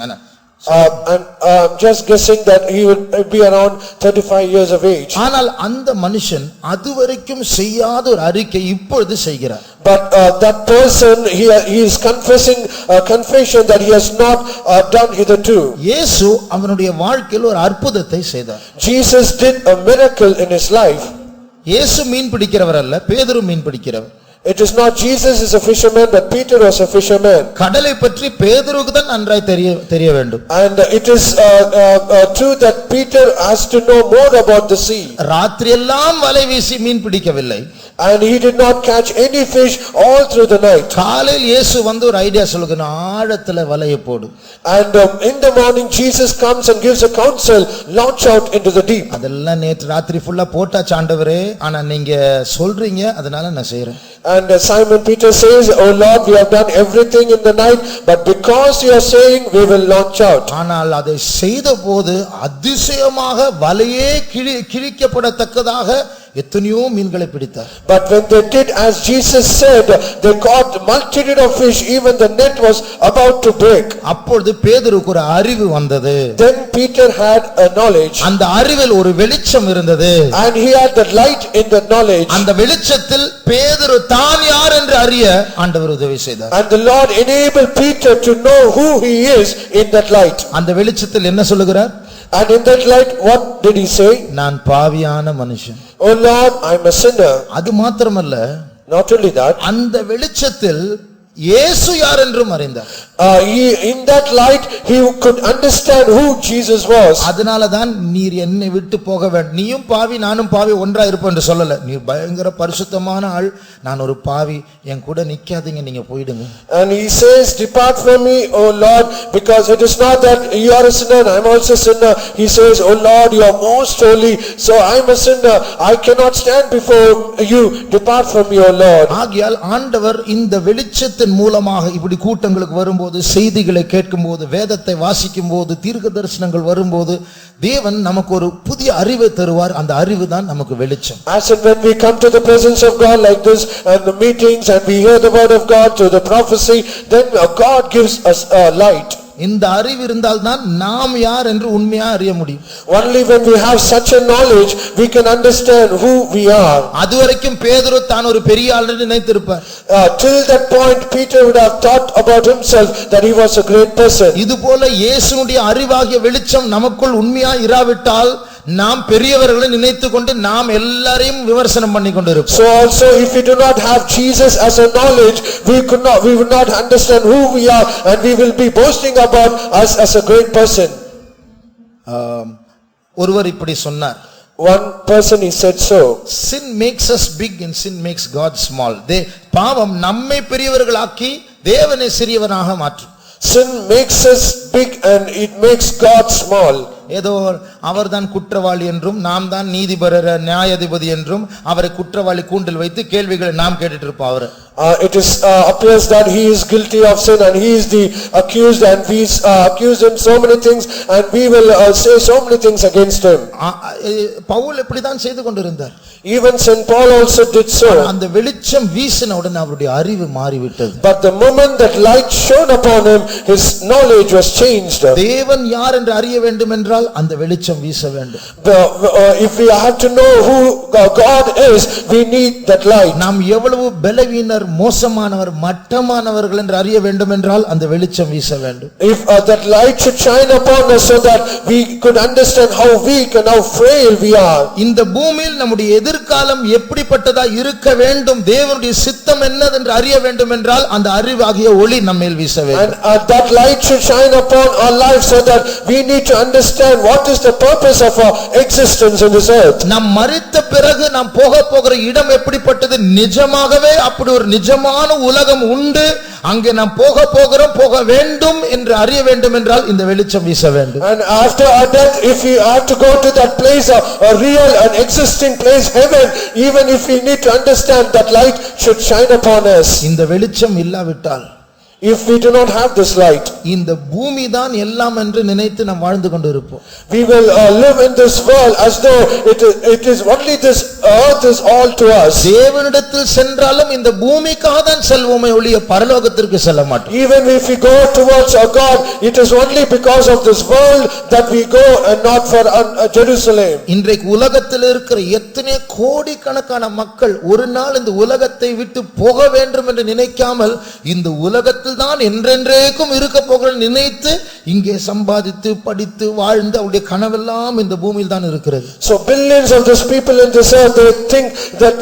I'm just guessing that he would be around 35 years of age. ஆனால் அந்த மனுஷன் அதுவரைக்கும் செய்யாத ஒரு அறிக்கை இப்பொழுது செய்கிறார். But that person, he is confessing a confession that he has not done hitherto. இயேசு அவனுடைய வாழ்க்கையில் ஒரு அற்புதத்தை செய்தார். Jesus did a miracle in his life. இயேசு மீன் பிடிக்கிறவர் அல்ல, பேதுரு மீன் பிடிக்கிறவர். It is not Jesus is a fisherman, but Peter was a fisherman. கடலை பற்றி பேதுருக்கு தான் நன்றாய் தெரிய வேண்டும். And it is true that Peter has to know more about the sea. ராத்திரி எல்லாம் வலை வீசி மீன் பிடிக்கவில்லை. And he did not catch any fish all through the night. காலையில் இயேசு வந்து ஒரு ஐடியா சொல்லுகிறார், ஆழத்துல வலையை போடு. And in the morning Jesus comes and gives a counsel, launch out into the deep. அதெல்லாம் நேற்று ராத்திரி ஃபுல்லா போட்டாச்சு ஆண்டவரே, ஆனா நீங்க சொல்றீங்க அதனால நான் செய்றேன். And Simon Peter says, Oh Lord, we have done everything in the night, but because you are saying, we will launch out. ஆனால் அதை செய்தபோது அதிசயமாக வலையே கிழிக்கப்படத்தக்கதாக எத்தனையோ மீன்களை பிடித்தார். But when they did as Jesus said, they caught multitude of fish, even the net was about to break. அப்பொழுது பேதுருக்கு ஒரு அறிவு வந்தது. Then Peter had a knowledge. அந்த அறிவில் ஒரு வெளிச்சம் இருந்தது. And he had the light in the knowledge. அந்த வெளிச்சத்தில் பேதுரு தான் யார் என்று அறிய ஆண்டவர் உதவி செய்தார். And the Lord enabled Peter to know who he is in that light. அந்த வெளிச்சத்தில் என்ன சொல்லுகிறார்? And in that light, what did he say? நான் பாவியான மனுஷன். Oh Lord, I am a sinner. அது மாத்திரமல்ல, Not only that, அந்த வெளிச்சத்தில் இயேசு யார் என்றும் அறிந்தார். In that light he could understand who Jesus was. அதனாலதான் நீர் என்னை விட்டு போக வேண்டும், நீயும் பாவி நானும் பாவி ஒன்றா இருப்போம் என்று சொல்லல. நீர் பயங்கர பரிசுத்தமான ஆள், நான் ஒரு பாவி, என் கூட நிக்காதீங்க, நீங்க போய்டுங்க. And he says, Depart from me, O Lord, because it is not that you are a sinner, I am also a sinner. He says, Oh Lord, you are most holy, so I am a sinner, I cannot stand before you. Depart from me, O Lord. ஆகையால் ஆண்டவர் இந்த வெளிச்சத்தின் மூலமாக இப்படி கூட்டங்களுக்கு வரும்போது, செய்திகளை கேட்கும்போது, வேதத்தை வாசிக்கும் போது, தீர்க்க தரிசனங்கள் வரும்போது தேவன் நமக்கு ஒரு புதிய அறிவை தருவார். அந்த அறிவு தான் நமக்கு வெளிச்சம். As and when we come to the presence of God like this and the meetings and we hear the word of God through the prophecy, then God gives us a light. இந்த அறிவு இருந்தால் தான் நாம் யார் என்று உண்மையா அறிய முடியும். Only when we have such a knowledge we can understand who we are. அதுவரைக்கும் பேதுரு தான் ஒரு பெரிய ஆள் என்று நினைத்திருப்பார். Till that point Peter would have thought about himself that he was a great person. இதுபோல இயேசுவுடைய அறிவாகிய வெளிச்சம் நமக்குள் உண்மையா இராவிட்டால் நாம் பெரியவர்களை நினைத்துக்கொண்டு நாம் எல்லாரையும் விமர்சனம் பண்ணி கொண்டிருப்போம். So also if we do not have Jesus as a knowledge, we would not understand who we are and we will be boasting about us as a great person. ஒருவர் இப்படி சொன்னார். One person he said so. Sin makes us big and sin makes God small. பாவம் நம்மை பெரியவர்களாக்கி தேவனை சிறியவனாக மாற்றும். Sin makes us big and it makes God small. ஏதோ அவர்தான் குற்றவாளி என்றும் நாம் தான் நீதிபரர் நியாயாதிபதி என்றும் அவரை குற்றவாளி கூண்டில் வைத்து கேள்விகளை நாம் கேட்டுட்டு இருப்போம். அவரு It appears that he is guilty of sin and he is the accused, and we accuse him so many things and we will say so many things against him. Pavul இப்படிதான் செய்து கொண்டிருந்தார். Even Saint Paul also did so. அந்த வெளிச்சம் வீசின உடனே அவருடைய அறிவு மாறிவிட்டது. But the moment that light shone upon him, his knowledge was changed. தேவன் யார் என்று அறிய வேண்டும் என்றால் அந்த வெளிச்சம் வீச வேண்டும். If we have to know who God is, we need that light. நாம் எவ்வளவு பலவீனர், மோசமானவர், மட்டமானவர்கள் என்று அறிய வேண்டும் என்றால் அந்த வெளிச்சம் வீச வேண்டும். If that light should shine upon us so that we could understand how weak and how frail we are. இந்த பூமியில் நம்முடைய எதிர்காலம் எப்படிப்பட்டதா இருக்க வேண்டும், தேவனுடைய சித்தம் என்னவென்று அறிய வேண்டும் என்றால் அந்த அறிவாகிய ஒளி நம்மேல் வீச வேண்டும். And that light should shine upon our lives so that we need to understand what is the purpose of our existence in this earth. நாம் மரித்த பிறகு நாம் போகிற இடம் எப்படிப்பட்டது, நிஜமாகவே அப்படி ஒரு நிஜமான உலகம் உண்டு, அங்கே நாம் போக வேண்டும் என்று அறிய வேண்டும் என்றால் இந்த வெளிச்சம் வீச வேண்டும். And after our death, if we have to go to that place, a real and existing place, heaven, even if we need to understand, that light should shine upon us. இந்த வெளிச்சம் இல்லாவிட்டால், if we do not have this light, இந்த பூமி தான் எல்லாம் என்று நினைத்து நாம் வாழ்ந்து கொண்டிருப்போம். we will live in this world as though it is only this earth is all to us. தேவனிடத்தில் சென்றாலும் இந்த பூமிக்காக தான் செல்வோமே ஒழிய பரலோகத்திற்கு செல்ல மாட்டோம். Even if we go towards our God, it is only because of this world that we go and not for Jerusalem. இன்றைக்கு உலகத்தில் இருக்கிற எத்தனை கோடிக்கணக்கான மக்கள் ஒரு நாள் இந்த உலகத்தை விட்டு போக வேண்டும் என்று நினைக்காமல் இந்த உலகத்தில் தான் என்றென்றைக்கும் இருக்க போகிற நினைத்து இங்கே சம்பாதித்து படித்து வாழ்ந்து அவருடைய கனவெல்லாம் இந்த பூமியில் தான் இருக்கிறது. So billions of these people in this earth, they think that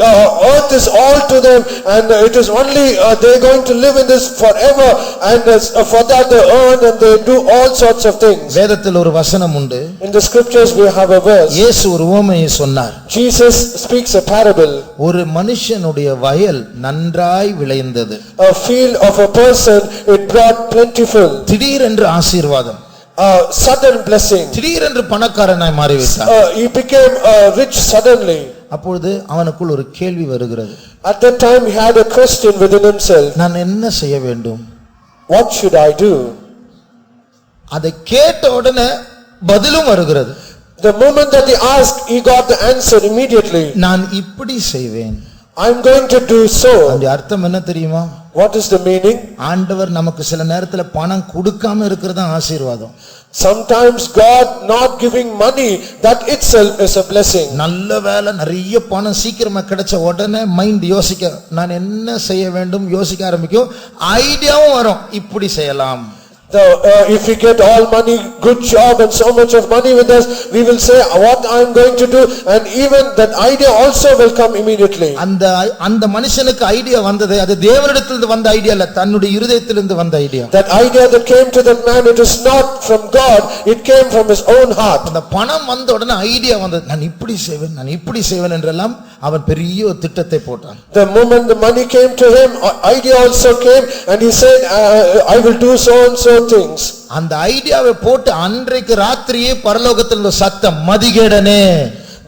earth is all to them and it is only they are going to live in this forever, and for that they earn and they do all sorts of things. வேதத்தில் ஒரு வசனம் உண்டு. In the scriptures we have a verse. இயேசு ஒரு உவமையை சொன்னார். Jesus speaks a parable. ஒரு மனுஷனுடைய வயல் நன்றாய் விளைந்தது. A field of a person, it brought plentiful. திடீரென்று ஆசீர்வாதம், sudden blessing. திடீரென்று பணக்காரனாய் மாறிவிட்டார். He became rich suddenly. அப்பொழுது அவனுக்குள் ஒரு கேள்வி வருகிறது. At that time he had a question within himself. நான் என்ன செய்ய வேண்டும்? What should I do? அதை கேட்ட உடனே பதிலும் வருகிறது. The moment that he asked, he got the answer immediately. நான் இப்படி செய்வேன். I'm going to do so. அந்த அர்த்தம் என்ன தெரியுமா? What is the meaning? ஆண்டவர் நமக்கு சில நேரத்துல பணம் கொடுக்காம இருக்கிறது ஆசீர்வாதம். Sometimes God not giving money, that itself is a blessing. நல்ல வேளை நிறைய பணம் சீக்கிரமா கிடைச்ச உடனே மைண்ட் யோசிக்க, நான் என்ன செய்ய வேண்டும் யோசிக்க ஆரம்பிக்கும். ஐடியாவும் வரும், இப்படி செய்யலாம். If we get all money, good job and so much of money with us, we will say what I am going to do, and even that idea also will come immediately. அந்த மனுஷனுக்கு idea வந்தது, அது தேவனிடத்திலிருந்து வந்த idea இல்ல, தன்னுடைய இருதயத்திலிருந்து வந்த idea. That idea that came to that man, it is not from God, it came from his own heart. அந்த பணம் வந்த உடனே ஐடியா வந்தது, நான் இப்படி செய்வேன் என்றெல்லாம் அவன் பெரிய ஒரு திட்டத்தை போட்டான். The moment the money came to him, idea also came, and he said, I will do so and so things. அந்த ஐடியாவை போட்டு அன்றைக்கு ராத்திரியே பரலோகத்தில் ஒரு சத்தம், மதிகேடனே.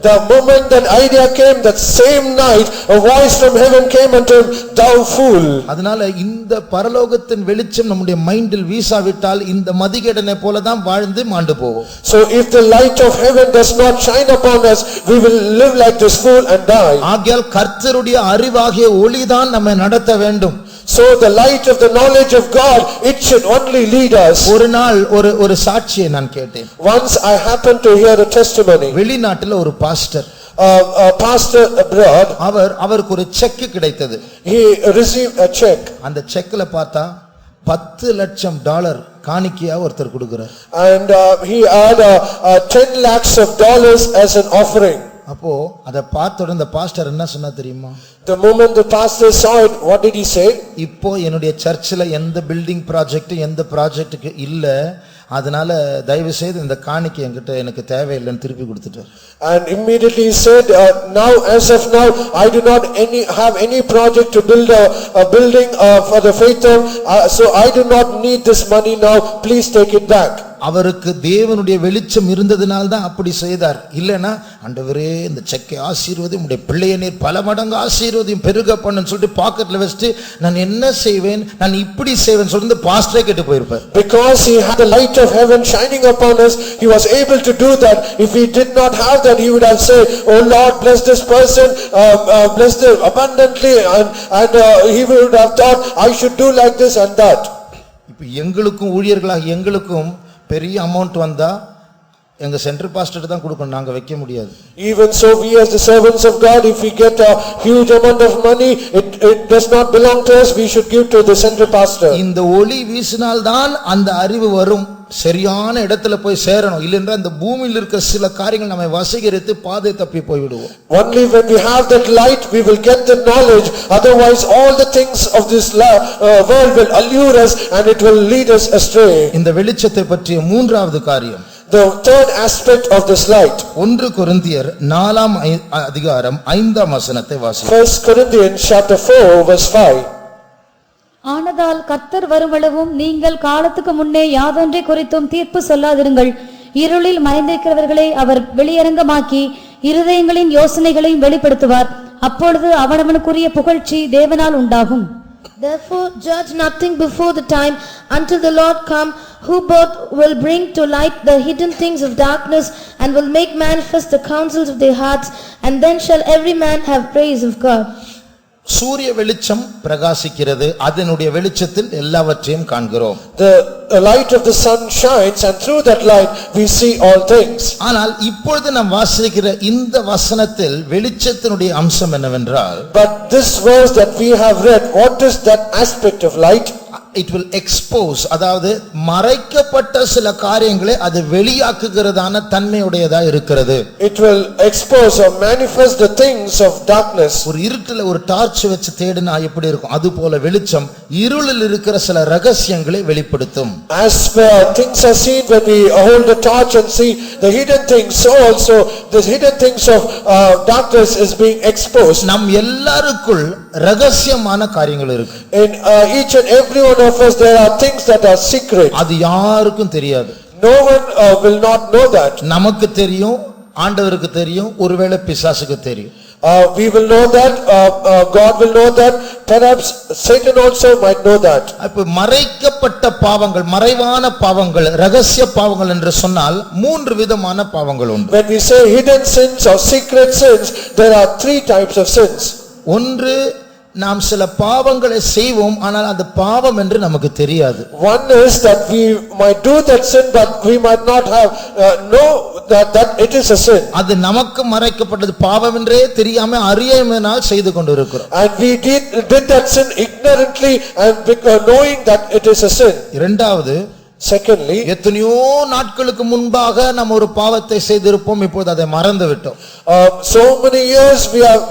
The moment that idea came, that same night a voice from heaven came unto him, thou fool. அதனால இந்த பரலோகத்தின் வெளிச்சம் நம்முடைய மைண்டில் வீசாவிட்டால் இந்த மதிகேடனை போல தான் வாழ்ந்து மாண்டு போவோம். So if the light of heaven does not shine upon us, we will live like this fool and die. ஆகையால் கர்த்தருடைய அறிவாகிய ஒளிதான் நம்மை நடத்த வேண்டும். So the light of the knowledge of God, it should only lead us. ஒரு நாள் ஒரு சாட்சியை நான் கேட்டேன். Once I happened to hear a testimony. வெளிநாட்டுல ஒரு பாஸ்டர், a pastor abroad, அவருக்கு ஒரு செக் கிடைத்தது. he received a check. அந்த செக்ல பார்த்தா $10 லட்சம் காணிக்கையா ஒருத்தர் கொடுக்கிறார். And he had 10 lakhs of dollars as an offering. அப்போ அத பார்த்த உடனே அந்த பாஸ்டர் என்ன சொன்னா தெரியுமா? The moment the pastor saw it, what did he say? இப்போ என்னுடைய சர்ச்சில் எந்த பில்டிங் ப்ராஜெக்ட் எந்த ப்ராஜெக்ட்டுக்கு இல்ல, அதனால தயவு செய்து இந்த காணிக்கை என்கிட்ட எனக்கு தேவையில்லைன்னு திருப்பி கொடுத்துட்டார். And immediately he said, now as of now I do not have any project to build a building for the faith home, so I do not need this money now, please take it back. அவருக்கு தேவனுடைய வெளிச்சம் இருந்ததனால தான் அப்படி செய்தார். இல்லனா ஆண்டவரே இந்த செக்கை ஆசீர்வதியும் உம்முடைய பிள்ளையை நீர் பல மடங்கு ஆசீர்வதியும் பெருக பண்ணுன்னு சொல்லிட்டு பாக்கெட்ல வச்சிட்டு நான் என்ன செய்வேன் நான் இப்படி செய்வேன் சொல்லிட்டு பாஸ்டரே கேட்டு போயிருப்பார். Because he had the light of heaven shining upon us, he was able to do that. If he did not have that, he would have said, oh Lord, bless this person, bless them abundantly, and he would have thought I should do like this and that. இப்போ எங்களுக்கும் ஊழியர்களாக எங்களுக்கும் பெரிய amount வந்தா எங்க centre pastor தான் கொடுக்கணும், நாங்க வைக்க முடியாது. Even so, we as the servants of God, if we get a huge amount of money, it does not belong to us, we should give to the center pastor. இந்த ஒளி வீசினால் தான் அந்த அறிவு வரும், சரியான இடத்துல போய் சேரணும். இல்லைன்னா இந்த பூமியில் இருக்க சில காரியங்கள் நம்மை வசீகரித்து பாதை தப்பி போய் விடுவோம். Only when we have that light we will get the knowledge, otherwise all the things of this world will allure us and it will lead us astray. இந்த வெளிச்சத்தை பற்றிய மூன்றாவது காரியம், the third aspect of this light, 1 கொரிந்தியர் 4ஆம் அதிகாரம் 5ஆம் வசனத்தை வாசிப்போம். 1 Corinthians chapter 4 verse 5. ஆனதால் கர்த்தர் வருமளவும் நீங்கள் காலத்துக்கு முன்னே யாதொன்றை குறித்தும் தீர்ப்பு சொல்லாதிருங்கள். இருளில் மறைந்திருக்கிறவர்களை அவர் வெளியரங்கமாக்கி இருதயங்களின் யோசனைகளையும் வெளிப்படுத்துவார். அப்பொழுது அவனவனுக்குரிய புகழ்ச்சி தேவனால் உண்டாகும். Therefore judge nothing before the time until the Lord come, who both will bring to light the hidden things of darkness and will make manifest the counsels of their hearts, and then shall every man have praise of God. சூரிய வெளிச்சம் பிரகாசிக்கிறது, அதனுடைய வெளிச்சத்தில் எல்லாவற்றையும் காண்கிறோம். The light of the sun shines and through that light we see all things. ஆனால் இப்பொழுது நாம் வாசிக்கிற இந்த வசனத்தில் வெளிச்சத்தினுடைய அம்சம் என்னவென்றால், but this verse that we have read, what is that aspect of light? it will expose, அதாவது மறைக்கப்பட்ட சில காரியங்களை அது வெளியாக்குகிறதான தன்மையுடையதா இருக்கிறது. It will expose or manifest the things of darkness. ஒரு இருட்டுல ஒரு டார்ச் வச்சு தேடினா எப்படி இருக்கும், அது போல வெளிச்சம் இருளில் இருக்கிற சில ரகசியங்களை வெளிப்படுத்தும். As things are seen when we hold the torch and see the hidden things, so also the hidden things of darkness is being exposed. நம் எல்லாருக்குள் ரகசியமான காரியங்கள் இருக்கு. In each and every one of us there are things that are secret. அது யாருக்கும் தெரியாது. No one will not know that. நமக்கு தெரியும், ஆண்டவருக்கு தெரியும், ஒருவேளை பிசாசுக்கு தெரியும். We will know that, God will know that, perhaps Satan also might know that. அப்ப மறைக்கப்பட்ட பாவங்கள், மறைவான பாவங்கள், ரகசிய பாவங்கள் என்று சொன்னால் மூன்று விதமான பாவங்கள் உண்டு. When we say hidden sins or secret sins, there are three types of sins. ஒன்று, நாம் சில பாவங்களை செய்வோம் ஆனால் அது பாவம் என்று நமக்கு தெரியாது. One is that we might do that sin but we might not have know that it is a sin. அது நமக்கு மறைக்கப்பட்டது, பாவம் என்றே தெரியாம அறியாமையினால் செய்து கொண்டிருக்கிறோம். And we did that sin ignorantly and knowing that it is a sin. இரண்டாவது, secondly, எத்தனையோ நாட்களுக்கு முன்பாக நாம் ஒரு பாவத்தை செய்திருப்போம், இப்போது அதை மறந்து விட்டோம். So many years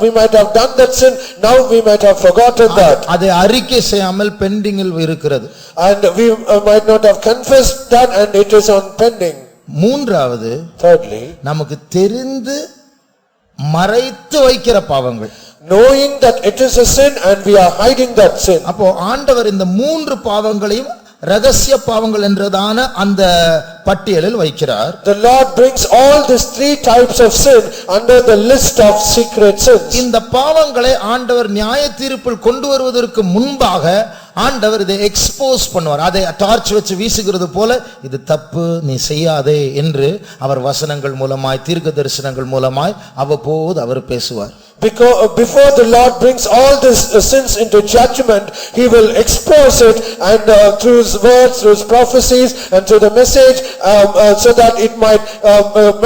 we might have done that sin, now we might have forgotten that. அதை அறிக்கை செய்யாமல் பெண்டிங்கில் இருக்கிறது. And we might not have confessed that and it is on pending. மூன்றாவது, thirdly, நமக்கு தெரிந்து மறைத்து வைக்கிற பாவங்கள், knowing that it is a sin and we are hiding that sin. அப்போ ஆண்டவர் இந்த மூன்று பாவங்களையும் ரகசிய பாவங்கள் என்றதான அந்த பட்டியலில் வைக்கிறார். The Lord brings all these three types of sin under the list of secret sins. இந்த பாவங்களை ஆண்டவர் நியாய தீர்ப்பில் கொண்டு வருவதற்கு முன்பாக ஆண்டவர் இதை எக்ஸ்போஸ் பண்ணுவார். அதை டார்ச் வச்சு வீசுகிறது போல, இது தப்பு, நீ செய்யாதே என்று அவர் வசனங்கள் மூலமாய், தீர்க்க தரிசனங்கள் மூலமாய் அவ்வப்போது அவர் பேசுவார். Because before the Lord brings all these sins into judgment, he will expose it and through his words, through his prophecies and through the message, so that it might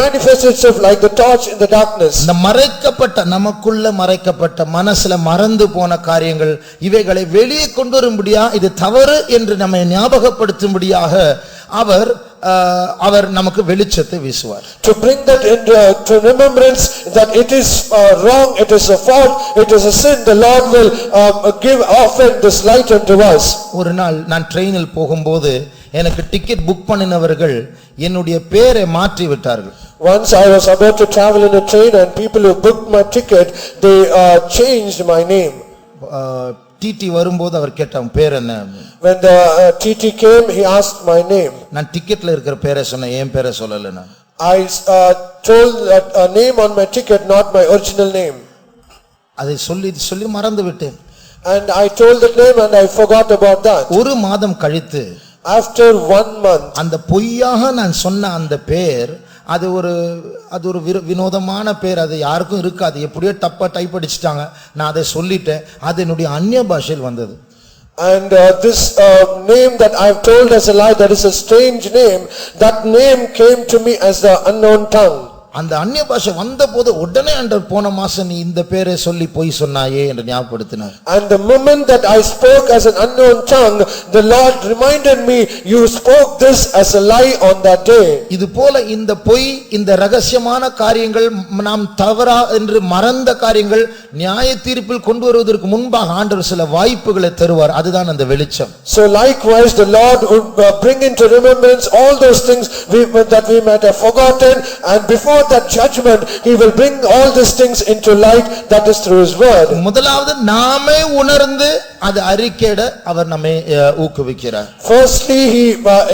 manifest itself like the torch in the darkness. இந்த மறைக்கப்பட்ட, நமக்குள்ள மறைக்கப்பட்ட, மனசுல மறந்து போன காரியங்கள், இவைகளை வெளியே கொண்டு வரும்படியா, இது தவறு என்று நம்மை ஞாபகப்படுத்தும்படியாக அவர் நமக்கு வெளிச்சத்தை வீசுவார். To bring that into remembrance that it is wrong, it is a fault, it is a sin, the Lord will give often this light unto us. ஒரு நாள் நான் ட்ரெயினில் போகும்போது எனக்கு டிக்கெட் புக் பண்ணினவர்கள் என்னுடைய பேரை மாற்றி விட்டார்கள். Once I was about to travel in a train and people who booked my ticket, they changed my name. TT வரும்போது அவர் கேட்டான் பேர் என்ன? When the TT came, he asked my name. நான் டிக்கெட்ல இருக்கிற பேரை சொன்னேன், என் பேரை சொல்லல. நான் I told that name on my ticket, not my original name. அதை சொல்லி மறந்து விட்டேன். And I told that name and I forgot about that. ஒரு மாதம் கழித்து After 1 month, அந்த பொய்யாக நான் சொன்ன அந்த பேர் அது ஒரு வினோதமான பேர், அது யாருக்கும் இருக்காது, எப்படியோ தப்பா டைப் அடிச்சிட்டாங்க. நான் அதை சொல்லிட்டேன், அது என்னுடைய அந்நிய பாஷையில் வந்தது. And this name that I have told as a lie, that is a strange name, that name came to me as the unknown tongue. அந்த அந்நிய பாஷை வந்தபோது உடனே ஆண்டவர் போன மாசம் நீ இந்த பேரை சொல்லி போய் சொன்னாயே என்று ஞாபகப்படுத்தினார். And the moment that I spoke as an unknown tongue, the Lord reminded me, you spoke this as a lie on that day. இது போல இந்த பொய், இந்த ரகசியமான காரியங்கள், நாம் தவறா என்று மறந்த காரியங்கள் நியாய தீர்ப்பில் கொண்டு வருவதற்கு முன்பாக ஆண்டவர் சில வாய்ப்புகளை தருவார். அதுதான் அந்த வெளிச்சம். So likewise the Lord would bring into remembrance all those things that we might have forgotten, and before that judgment he will bring all these things into light, that is through his word. முதலாவது நாமே உணர்ந்து அது அறிக்கையிட அவர் நம்மை ஊக்குவிக்கிறார். Firstly, he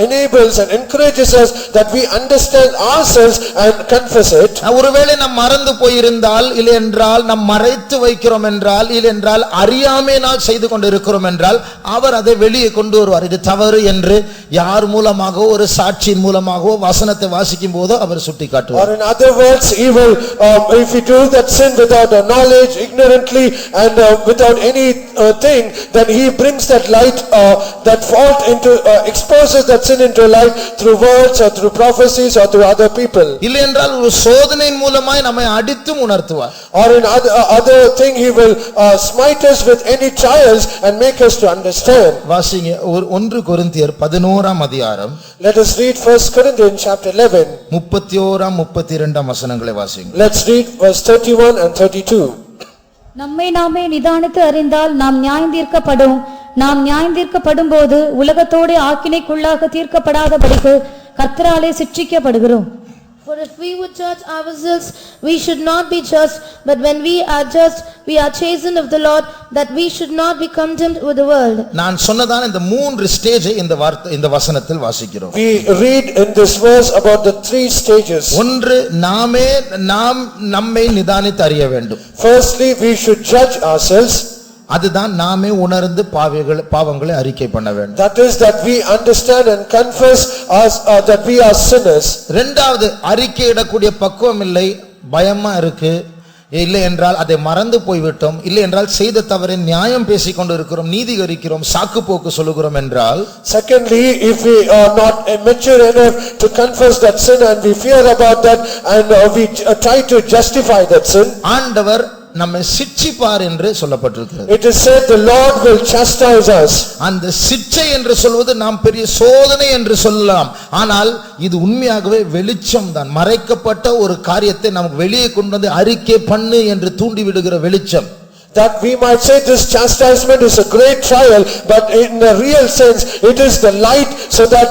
enables and encourages us that we understand ourselves and confess it. ஒருவேளை நாம் மறந்து போயிருந்தால், இல்லை என்றால் நாம் மறைத்து வைக்கிறோம் என்றால், இல்லை என்றால் அறியாமையினால் செய்து கொண்டிருக்கிறோம் என்றால் அவர் அதை வெளியே கொண்டு வருவார். இது தவறு என்று யார் மூலமாகவோ ஒரு சாட்சியின் மூலமாகவோ வசனத்தை வாசிக்கும் போது அவர் சுட்டி காட்டுவார். Or in other words, he will if we do that sin without knowledge, ignorantly and without any thing, then he brings that light, that fault into exposes that sin into light through words or through prophecies or through other people. இல்லை என்றால் ஒரு சோதனையின் மூலமாய் நம்மை அடித்தும் உணர்த்துவார். Or in other thing he will smite us with any trials and make us to understand. வாசிங்க 1 கொரிந்தியர் 11ஆம் அதிகாரம். Let us read 1 Corinthians chapter 11. 31ஆம் 32ஆம் வசனங்களை வாசிங்க. Let's read verse 31 and 32. நம்மை நாமே நிதானித்து அறிந்தால் நாம் நியாயந்தீர்க்கப்படும் போது உலகத்தோடு ஆக்கினைக்குள்ளாக தீர்க்கப்படாதபடிக்கு கர்த்தராலே சிட்சிக்கப்படுகிறோம். For if we would judge ourselves, we should not be judged, but when we are judged, we are chastened of the Lord, that we should not be condemned with the world. நான் சொன்னதான இந்த 3 ஸ்டேஜை இந்த வசனத்தில் வாசிக்கிறோம். We read in this verse about the 3 stages. ஒன்று, நாம் நம்மை நிதானித்து அறிய வேண்டும். Firstly, we should judge ourselves. அதுதான் நாமே உணர்ந்து பாவங்களை அறிக்கை பண்ண வேண்டும். That is that we understand and confess us that we are sinners. இரண்டாவது, அறிக்கையிடக்கூடிய பக்குவம் இல்லை, பயமா இருக்கு, இல்லை என்றால் அதை மறந்து போய்விட்டோம், இல்லை என்றால் செய்த தவறை நியாயம் பேசிக் கொண்டு இருக்கிறோம், நீதிகரிக்கிறோம், சாக்கு போக்கு சொல்லுகிறோம் என்றால். Secondly, if we are not mature enough to confess that sin and we fear about that and we try to justify that sin, ஆண்டவர் நம்மை சிட்சிப்பார் என்று சொல்லப்பட்டிருக்கிறது. it is said the Lord will chastise us. அந்த சிட்சை என்று சொல்வது நாம் பெரிய சோதனை என்று சொல்லலாம், ஆனால் இது உண்மையாகவே வெளிச்சம் தான். மறைக்கப்பட்ட ஒரு காரியத்தை நமக்கு வெளியே கொண்டு வந்து அறிக்கை பண்ணு என்று தூண்டி விடுகிற வெளிச்சம். That we might say this chastisement is a great trial, but in the real sense it is the light, so that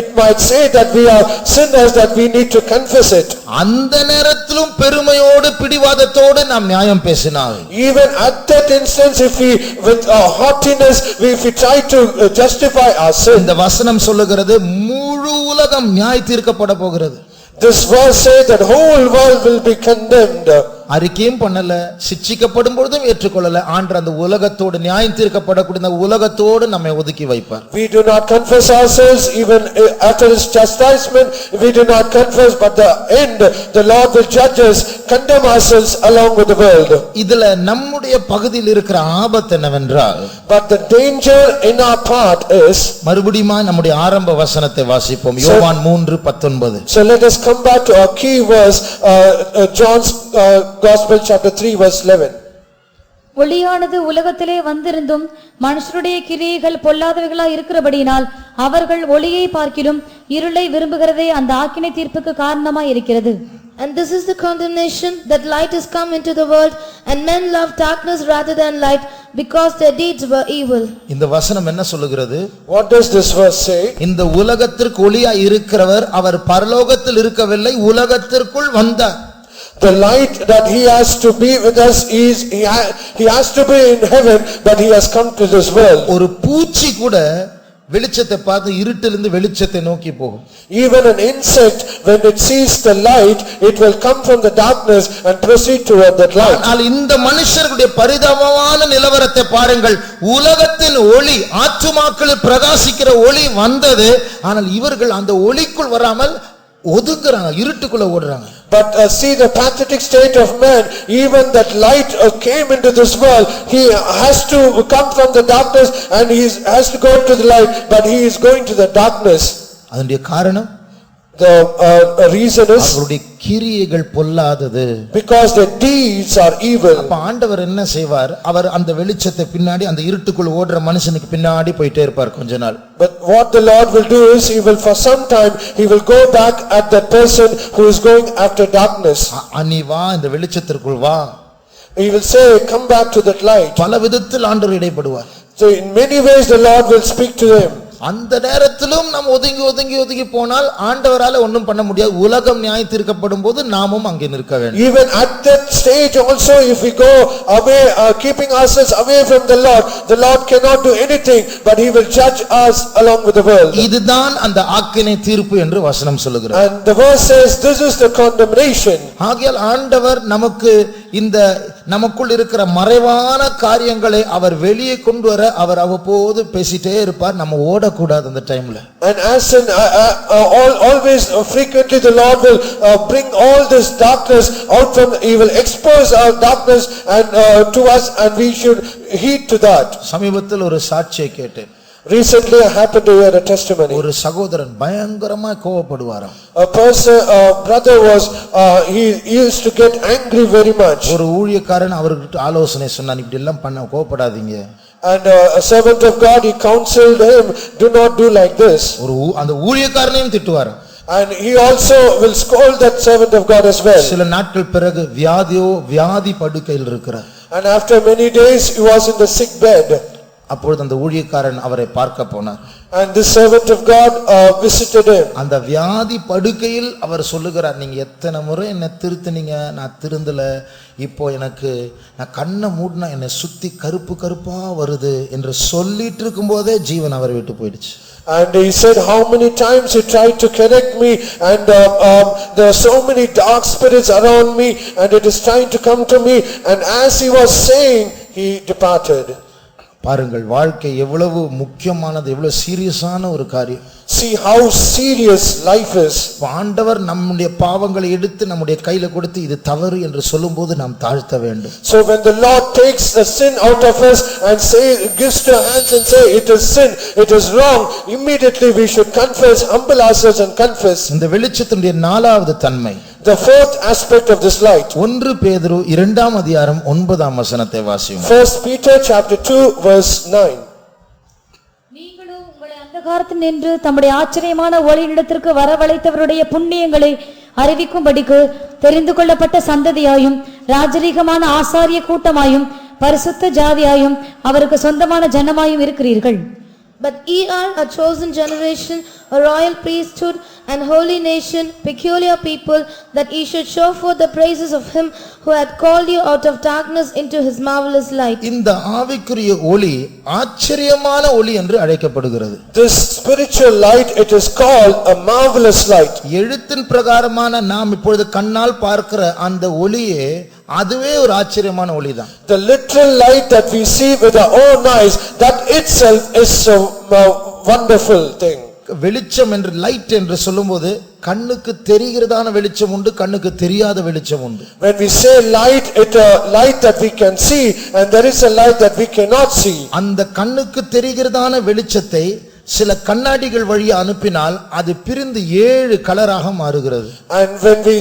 it might say that we are sinners, that we need to confess it. அந்த நேரத்திலும் பெருமையோடு பிடிவாதத்தோடு நாம் நியாயம் பேசினால், even at that instance, if we with haughtiness if we try to justify our sin, இந்த வசனம் சொல்லுகிறது முழு உலகம் நியாய தீர்க்கப்பட போகிறது. this verse says that whole world will be condemned. அறிக்கையும் பண்ணல, சிட்சிக்கப்படும் பொழுதும் ஏற்றுக்கொள்ளல, ஆண்டவர் அந்த உலகத்தோடு நியாயம் தீர்க்கப்படக்கூடிய உலகத்தோடு நம்மை ஒதுக்கி வைப்பார். We do not confess ourselves even after his chastisement. We do not confess, but the end the Lord will judge us, condemn ourselves along with the world. இதுல நம்முடைய பகுதியில் இருக்கிற ஆபத்து என்னவென்றால், but the danger in our part is, மறுபடியும் நம்முடைய ஆரம்ப வசனத்தை வாசிப்போம். யோவான் 3:19. so let us come back to our key verse, John's Gospel chapter 3 verse 11. ஒளியானது உலகத்திலே வந்திருந்தும் மனுஷருடைய கிரியைகள் பொல்லாதவைகளாய் இருக்கிறபடியினால் அவர்கள் ஒளியை பார்க்கிலும் இருளை விரும்புகிறதே அந்த ஆக்கினை தீர்ப்புக்கு காரணமாய் இருக்கிறது. And this is the condemnation, that light is come into the world, and men love darkness rather than light, because their deeds were evil. இந்த வசனம் என்ன சொல்லுகிறது? What does this verse say? இந்த உலகத்திற்கு ஒளியாய் இருக்கிறவர் அவர் பரலோகத்தில் இருக்கவில்லை, உலகத்திற்குள் வந்தார். The light that he has to be with us is he has to be in heaven, but he has come to this world. ஒரு பூச்சி கூட வெளிச்சத்தை பார்த்து இருட்டிலிருந்து வெளிச்சத்தை நோக்கி போகும். Even an insect, when it sees the light, it will come from the darkness and proceed toward that light. ஆனால் இந்த மனுஷர்களுடைய பரிதாபமான நிலவரத்தை பாருங்கள். உலகத்தின் ஒளி ஆத்துமாக்களில் பிரகாசிக்கிற ஒளி வந்தது, ஆனால் இவர்கள் அந்த ஒளிக்குள் வராமல் ஒதுங்குறாங்க, இருட்டுக்குள்ள ஓடுறாங்க. But see the pathetic state of man. Even that light came into this world, he has to come from the darkness and he has to go to the light, but he is going to the darkness. அதனுடைய காரணம், the reason is அவருடைய கிரியைகள் பொல்லாதது, because the deeds are evil. அப்ப ஆண்டவர் என்ன செய்வார், அவர் அந்த வெளிச்சத்தை பின்னாடி அந்த இருட்டுக்குள்ள ஓடுற மனுஷனுக்கு பின்னாடி போயிட்டே இருப்பார் கொஞ்ச நாள். But what the Lord will do is he will for some time he will go back at that person who is going after darkness. நீ வா இந்த வெளிச்சத்திற்குள் வா. He will say come back to that light. பல விதத்தில் ஆண்டவர் இடைப்படுவார். So in many ways the Lord will speak to them. அந்த நேரத்திலும் நாம் ஒதுங்கி ஒதுங்கி ஒதுங்கி போனால் ஆண்டவரால ஒன்றும் பண்ண முடியாது. உலகம் நியாய தீர்க்கப்படும் போது நாமும் அங்கே நிற்க வேண்டும். Even at that stage also, if we go away keeping ourselves away from the Lord cannot do anything, but he will judge us along with the world. இதுதான் அந்த ஆக்கினை தீர்ப்பு என்று வசனம் சொல்லுகிறது. And the verse says this is the condemnation. ஆகையால் ஆண்டவர் நமக்கு இந்த நமக்குள் இருக்கிற மறைவான காரியங்களை அவர் வெளியே கொண்டு வர அவர் அவ்வப்போது பேசிட்டே இருப்பார். நம்ம ஓடக்கூடாது அந்த டைம்ல. And as in always frequently the Lord will bring all this darkness out from, he will expose our darkness and to us, and we should heed to that. சமீபத்தில் ஒரு சாட்சியை கேட்டேன். Recently I happened to hear a testimony. ஒரு சகோதரன் பயங்கரமா கோபப்படுவாராம். A brother was he used to get angry very much. ஒரு ஊழியக்காரன் அவருக்கு ஆலோசனை சொன்னான், இப்படி எல்லாம் பண்ண கோபப்படாதீங்க. And a servant of God, he counseled him, do not do like this. அந்த ஊழியக்காரனையும் திட்டுவாராம். And he also will scold that servant of God as well. சில நாட்கள் பிறகு வியாதி படுக்கையில் இருக்கிறார். And after many days he was in the sick bed. அப்பொழுது அந்த ஊழியக்காரன் அவரை பார்க்க போனார். And this servant of God visited him. அந்த வியாதி படுக்கையில் அவர் சொல்லுகிறார், நீங்க எத்தனை முறை என்ன திருத்துனீங்க, நான் திருந்தல, இப்போ எனக்கு நான் கண்ணை மூடினா என்னை சுத்தி கருப்பு கருப்பா வருது என்று சொல்லிட்டு இருக்கும் போதே ஜீவன் அவரை விட்டு போயிடுச்சு. And he said, how many times he tried to correct me, and there are so many dark spirits around me, and it is trying to come to me, and as he was saying, he departed. பாருங்கள், வாழ்க்கை எவ்வளவு முக்கியமானது, எவ்வளவு சீரியஸான ஒரு காரியம். See how serious life is. ஆண்டவர் நம்முடைய பாவங்களை எடுத்து நம்முடைய கையில கொடுத்து இது தவறு என்று சொல்லும்போது நாம் தாழ்த்த வேண்டும். So when the Lord takes the sin out of us and gives to our hands and say it is sin, it is wrong, immediately we should confess, humble ourselves and confess. இந்த வெளிச்சத்தினுடைய நாலாவது தன்மை, the fourth aspect of this light. 1 பேதுரு 2ஆம் அதிகாரம் 9ஆம் வசனத்தை வாசியுங்கள். 1 Peter chapter 2 verse 9. நீங்களும் உங்களை அந்தகாரத்தில் நின்று தம்முடைய ஆச்சரியமான ஒளியினிடத்திற்கு வரவழைத்தவருடைய புண்ணியங்களை அறிவிக்கும்படிக்கு தெரிந்து கொள்ளப்பட்ட சந்ததியாயும் ராஜரீகமான ஆசாரிய கூட்டமாயும் பரிசுத்த ஜாதியாயும் அவருக்கு சொந்தமான ஜனமாயும் இருக்கிறீர்கள். But ye are a chosen generation, a royal priesthood, and holy nation, peculiar people, that ye should show forth the praises of him who hath called you out of darkness into his marvelous light. இந்த ஆவிக்குரிய ஒளி ஆச்சரியமான ஒளி என்று அழைக்கப்படுகிறது. This spiritual light, it is called a marvelous light. எழுத்தின் பிரகாரமான நாம் இப்பொழுது கண்ணால் பார்க்கிற அந்த ஒளியே அதுவே ஒரு ஆச்சரியமான ஒளிதான். The literal light that we see with our own eyes, that itself is a wonderful thing. வெளிச்சம் என்று லைட் என்று சொல்லும்போது கண்ணுக்கு தெரிகிறதான வெளிச்சம் உண்டு, கண்ணுக்கு தெரியாத வெளிச்சம் உண்டு. When we say light, it a light that we can see, and there is a light that we cannot see. அந்த கண்ணுக்கு தெரிகிறதான வெளிச்சத்தை சில கண்ணாடிகள் வழியா அனுப்பினால் அது பிரிந்து 7 கலராக மாறுகிறது. And when we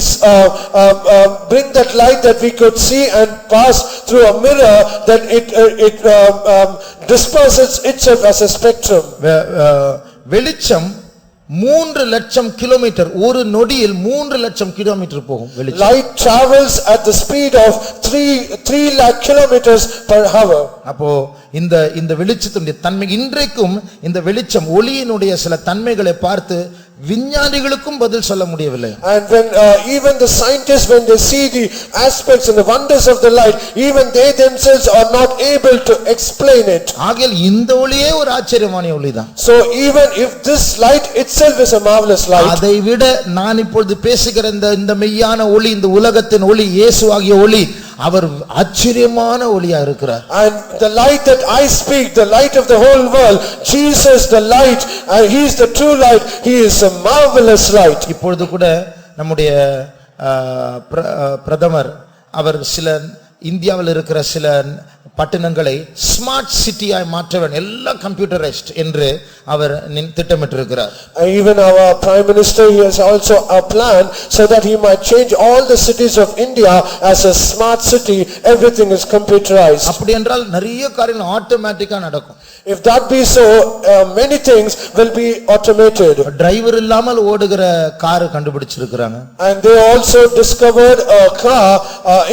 bring that light that we could see and pass through a mirror, then it disperses itself as a spectrum. வெளிச்சம் 3 லட்சம் கிலோமீட்டர், ஒரு நொடியில் 3 லட்சம் கிலோமீட்டர் போகும் வெளிச்சம். Light travels at the speed of 3 lakh kilometers per hour. அப்போ இந்த வெளிச்சத்தினுடைய தன்மை, இன்றைக்கும் இந்த வெளிச்சம் ஒளியினுடைய சில தன்மைகளை பார்த்து விஞ்ஞானிகளுக்கும் பதில் சொல்ல முடியவில்லை. And when even the scientists, when they see the aspects and the wonders of the light, even they themselves are not able to explain it. ஆகையால் இந்த ஒளியே ஒரு ஆச்சரியமான ஒளிதான். So even if this light itself is a marvelous light, அதை விட நான் இப்பொழுது பேசுகிற இந்த மெய்யான ஒளி, இந்த உலகத்தின் ஒளி, இயேசுவாகிய ஒளி, அவர் ஆச்சரியமான ஒளியா இருக்கிறார். And the light that I speak, the light of the whole world, Jesus the light, and he is the true light, he is a marvelous light. இப்பொழுது கூட நம்முடைய பிரதமர் அவர் சில இந்தியாவில் இருக்கிற சில பட்டணங்களை ஸ்மார்ட் சிட்டியாய் மாற்ற வேண்டும், எல்லாம் கம்ப்யூட்டரைஸ்ட் என்று அவர் திட்டமிட்டிருக்கிறார். Even our prime minister, he has also a plan so that he might change all the cities of India as a smart city. Everything is computerized. அப்படி என்றால் நிறைய காரியங்கள் ஆட்டோமேட்டிக்கா நடக்கும். If that be so, many things will be automated. Driver இல்லாமல் ஓடுகிற car கண்டுபிடிச்சிருக்காங்க. And they also discovered a car,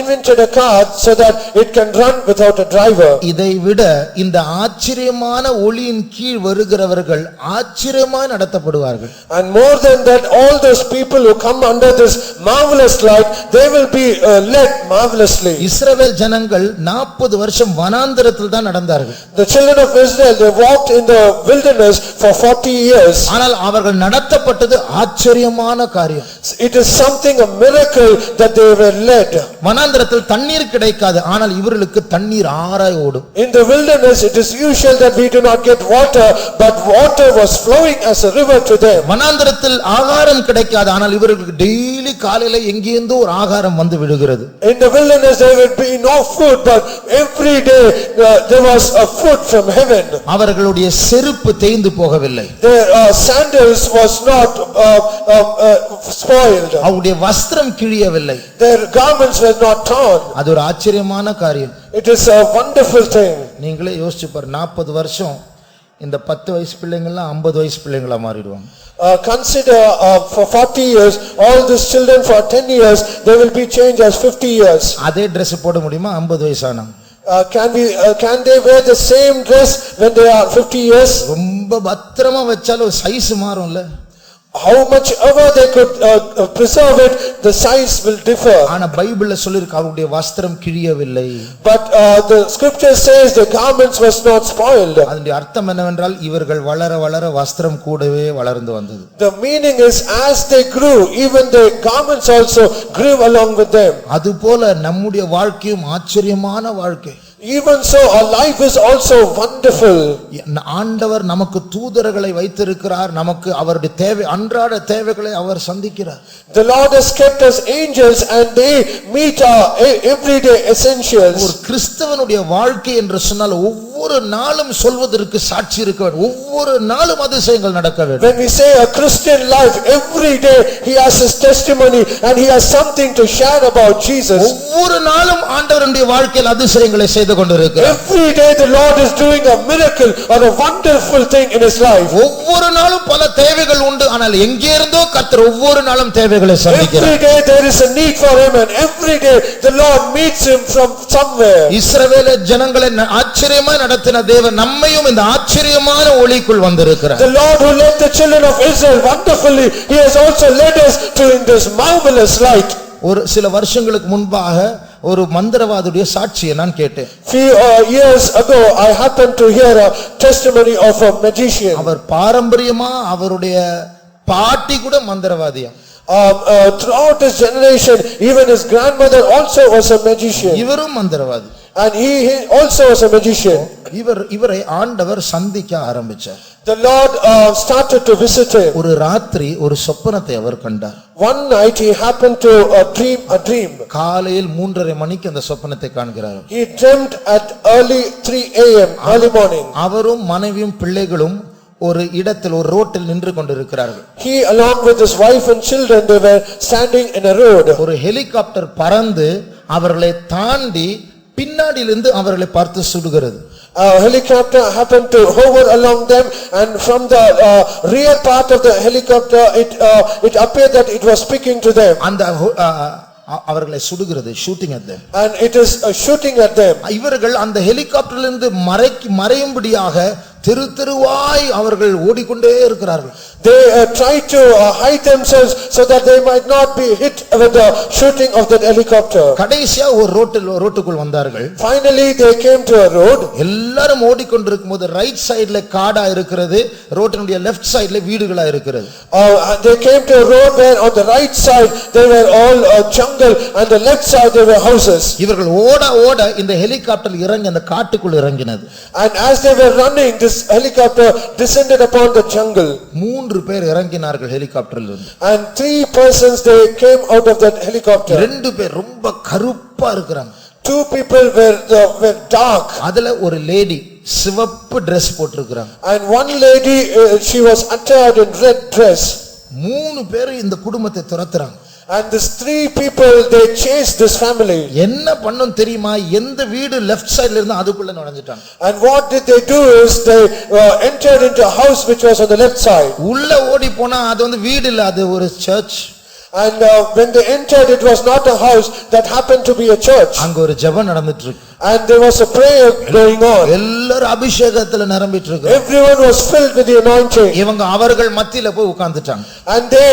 invented a car so that it can run without a driver. இதை விட இந்த ஆச்சரியமான ஒளியின் கீழ் வருகிறவர்கள் ஆச்சரியமாய் நடத்தப்படுவார்கள். And more than that, all those people who come under this marvelous light, they will be led marvelously. இஸ்ரவேல் ஜனங்கள் 40 வருஷம் வனாந்தரத்தில் தான் நடந்தார்கள். The children of Israel, they walked in the wilderness for 40 years. ஆனால் அவர்கள் நடத்தப்பட்டது ஆச்சரியமான காரியம். It is something, a miracle that they were led. வனாந்தரத்தில் தண்ணீர் கிடைக்காது, ஆனால் இவர்களுக்கு தண்ணீர் ஆறாய் ஓடும். In the wilderness, it is usual that we do not get water, but water was flowing as a river to them. வனாந்தரத்தில் ஆகாரம் கிடைக்காது, ஆனால் இவர்களுக்கு டெய்லி காலையில எங்கேந்தோ ஒரு ஆகாரம் வந்து விடுகிறது. In the wilderness, there would be no food, but every day there was a food from heaven. அவர்களுடைய செருப்பு தேய்ந்து போகவில்லை. Their sandals was not spoiled. அவருடைய வஸ்திரம் கிழியவில்லை. Their garments were not torn. அது ஒரு ஆச்சரியமான காரியம். It is a wonderful thing. நீங்களே யோசிச்சு பாரு, 40 வருஷம் இந்த 10 வயசு பிள்ளைங்கள்லாம் 50 வயசு பிள்ளைங்களா மாறிடுவாங்க. Consider for 40 years, all these children for 10 years, they will be changed as 50 years. அதே Dress போட முடியுமா 50 வயசானா? Can they wear the same dress when they are 50 years? ரொம்ப பத்திரமா வச்சாலும் size மாறும்ல. How much ever they could preserve it, the size will differ. ஆனா பைபிள்ல சொல்லிருக்கு அவருடைய வஸ்திரம் கிழியவில்லை. But the scripture says the garments was not spoiled. அதனுடைய அர்த்தம் என்னவென்றால் இவர்கள் வளர வளர வஸ்திரம் கூடவே வளர்ந்து வந்தது. The meaning is as they grew, even the garments also grew along with them. அதுபோல நம்முடைய வாழ்க்கையும் ஆச்சரியமான வாழ்க்கை. Even so, our life is also wonderful. ஆண்டவர் நமக்கு தூதர்களை வைத்திருக்கிறார். நமக்கு அவருடைய தேவை, அன்றாட தேவைகளை அவர் சந்திக்கிறார். The Lord has kept us angels and they meet our everyday essentials. ஒரு கிறிஸ்தவனுடைய வாழ்க்கை என்று சொன்னால் ஒவ்வொரு நாளும் சொல்வதற்கு சாட்சி இருக்க வேண்டும். ஒவ்வொரு நாளும் அதிசயங்கள் நடக்க வேண்டும். When we say a Christian life, every day he has his testimony and he has something to share about Jesus. ஒவ்வொரு நாளும் ஆண்டவருடைய வாழ்க்கையில் அதிசயங்களை செய்து கொண்டிருக்கிறார். Every day the Lord is doing a miracle or a wonderful thing in his life. ஒவ்வொரு நாளும் பல தேவைகள் உண்டு, ஆனால் எங்கே இருந்தோ கர்த்தர் ஒவ்வொரு நாளும் தேவைகளை சந்திக்கிறார். Every day there is a need for him and every day the Lord meets him from somewhere. இஸ்ரவேல் ஜனங்களை ஆச்சரியமாய் நடத்தின தேவன் நம்மையும் இந்த ஆச்சரியமான ஒளிக்குள் வந்திருக்கிறார். The Lord who led the children of Israel wonderfully, he has also led us to in this marvelous light. ஒரு சில வருஷங்களுக்கு முன்பாக ஒரு மந்திரவாதியுடைய சாட்சியை நான் கேட்டேன். Few years ago I happened to hear a testimony of a magician. அவர் பாரம்பரியமா அவருடைய பாட்டி கூட மந்திரவாதியா. Throughout his generation, even his grandmother also was a magician. இவரும் மந்திரவாதி. And he also was a magician. இவரை ஆண்டவர் சந்திக்க ஆரம்பிச்சார். The Lord started to visit him. ஒரு ராத்திரி ஒரு சொப்பனத்தை அவர் கண்டார். One night he happened to dream a dream. காலையில் 3:30 மணிக்கு அந்த சொப்பனத்தை காண்கிறார். He dreamt at early 3 a.m. early morning. அவரும் மனைவியும் பிள்ளைகளும் ஒரு இடத்தில் ஒரு ரோட்டில் நின்று கொண்டிருக்கிறார்கள். He along with his wife and children, they were standing in a road. ஒரு ஹெலிகாப்டர் பறந்து அவர்களை தாண்டி பின்னாடியிலிருந்து அவர்களை பார்த்து சுடுகிறது. A helicopter happened to hover along them, and from the rear part of the helicopter it appeared that it was speaking to them. அந்த அவர்களை சுடுகிறது, shooting at them. And it is shooting at them. இவர்கள் அந்த ஹெலிகாப்டரிலிருந்து மறையும்படியாக தெரு தெருவாய் அவர்கள் ஓடிக்கொண்டே இருக்கிறார்கள். They try to hide themselves so that they might not be hit with the shooting of that helicopter. கடைசியா ஒரு ரோட்டுக்குள் வந்தார்கள். Finally they came to a road. எல்லாரும் ஓடிக்கொண்டிருக்கும்போது ரைட் சைடுல காடா இருக்கிறது, ரோட்டினுடைய லெஃப்ட் சைடுல வீடுகளா இருக்கிறது. They came to a road where on the right side they were all jungle and the left side they were houses. இவர்கள் ஓட இந்த ஹெலிகாப்டர் இறங்கி அந்த காட்டுக்குள் இறங்கினது. And as they were running, this helicopter descended upon the jungle. 3 பேர் இறங்கினார்கள் ஹெலிகாப்டர்ல இருந்து. And 3 persons they came out of that helicopter. 2 பேர் ரொம்ப கருப்பா இருக்கிறாங்க. 2 people were dark. அதுல ஒரு லேடி சிவப்பு Dress போட்டிருக்காங்க. And one lady she was attired in red dress. 3 பேர் இந்த குடும்பத்தை துரத்துறாங்க. And these 3 people they chased this family. என்ன பண்ணனும் தெரியுமா? எந்த வீடு லெஃப்ட் சைடுல இருந்து அதுக்குள்ள நுழைஞ்சிட்டாங்க. And what did they do is they entered into a house which was on the left side. உள்ள ஓடி போனா அது வீடு இல்ல, அது ஒரு search. And when they entered, it was not a house, that happened to be a church. அங்க ஒரு ஜெபம் நடந்துட்டு இருக்கு. And there was a prayer going on. எல்லாரும் அபிஷேகத்துல நிரம்பிட்டு இருக்காங்க. Everyone was filled with the anointing. இவங்க அவர்கள் மத்தியில போய் உட்கார்ந்துட்டாங்க. And they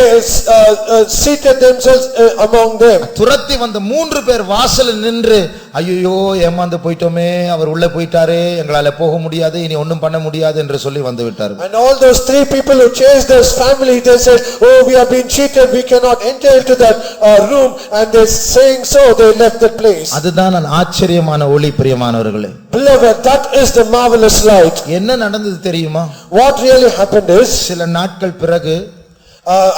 seated themselves among them. துரத்தி வந்த 3 பேர் வாசல்ல நின்று, ஐயோ ஏமாந்து போய்ட்டோமே, அவர் உள்ள போயிட்டாரே, எங்களால போக முடியாது, இனி ஒண்ணும் பண்ண முடியாது என்று சொல்லி வந்து விட்டார்கள். And all those 3 people who chased this family, they said, oh, we have been cheated, we cannot enter into that room. And they saying so, they left that place. அதுதான் நான் ஆச்சரியமான ஒளி. பிரியமானவர்களே, beloved, that is the marvelous light. என்ன நடந்தது தெரியுமா? What really happened is, சில நாட்கள் பிறகு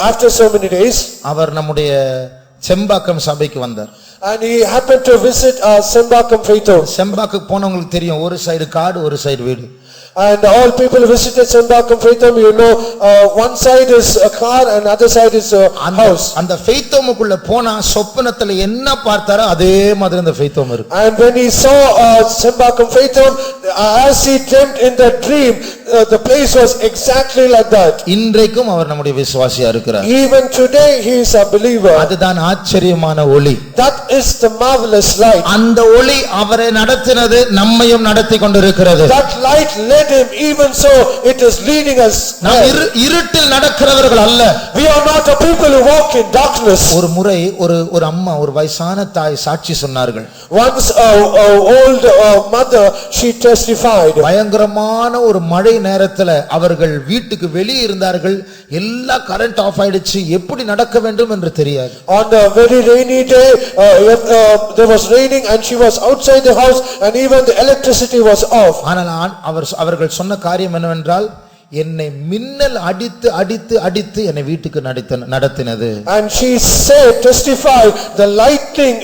after so many days, அவர் நம்முடைய செம்பாக்கம் சபைக்கு வந்தார். and he happened to visit Sembakam Faith Home. செம்பாக்கு போனவங்களுக்கு தெரியும், ஒரு சைடு காடு ஒரு சைடு வீடு. And all people who visited Sembakam Faith Home, you know, one side is a car and other side is a house. அந்த Faith Home-க்குள்ள போனா சொப்பனத்துல என்ன பார்த்தாரோ அதே மாதிரி அந்த Faith Home இருக்கு. And when he saw Sembakam Faith Home, as he dreamt in that dream, the place was exactly like that. இன்றைக்கும் அவர் நம்முடைய விசுவாசியா இருக்கிறார். Even today he is a believer. அதுதான் ஆச்சரியமான ஒளி. That is the marvelous light. அந்த ஒளி அவரை நடத்தினது, நம்மையும் நடத்தி கொண்டிருக்கிறது. That light led him, even so it is leading us. நாம் இருட்டில் நடக்கிறவர்கள் அல்ல. We are not a people who walk in darkness. ஒரு முறை ஒரு அம்மா, ஒரு வயசான தாய் சாட்சி சொன்னார்கள். Once a old mother, she testified. பயங்கரமான ஒரு மழை நேரத்துல அவர்கள் வீட்டுக்கு வெளியே இருந்தார்கள். எல்லா கரண்ட் ஆஃப் ஆயிடுச்சு. எப்படி நடக்க வேண்டும் என்று தெரியாது. On the very rainy day, there was raining and she was outside the house and even the electricity was off. ஆனால் அவர்கள் சொன்ன காரியம் என்னவென்றால், என்னை மின்னல் அடித்து அடித்து அடித்து என்னை வீட்டுக்கு நடத்தினது. And she said, testified, the lightning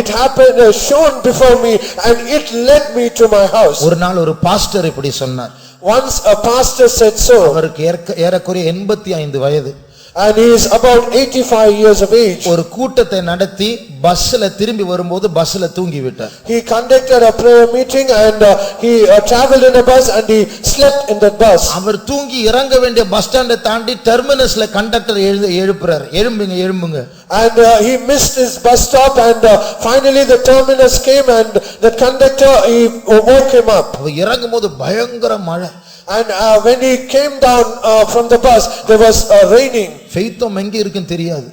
it happened, shone before me and it led me to my house. ஒரு நாள் ஒரு பாஸ்டர் இப்படி சொன்னார். Once a pastor said so. அவருக்கு ஏறக்குறைய 85 வயது. And he is about 85 years of age. ஒரு கூட்டத்தை நடத்தி பஸ்ல திரும்பி வரும்போது பஸ்ல தூங்கி விட்டார். He conducted a prayer meeting and he traveled in a bus and he slept in that bus. அவர் தூங்கி இறங்க வேண்டிய பஸ் ஸ்டாண்டை தாண்டி டெர்மினஸ்ல conductor எழுப்புறார், எழும்புங்க. And he missed his bus stop and finally the terminus came and the conductor he woke him up. அவர் இறங்கும்போது பயங்கர மழை. And when he came down from the bus, there was raining. Faith Home எங்க இருக்குன்னு தெரியாது.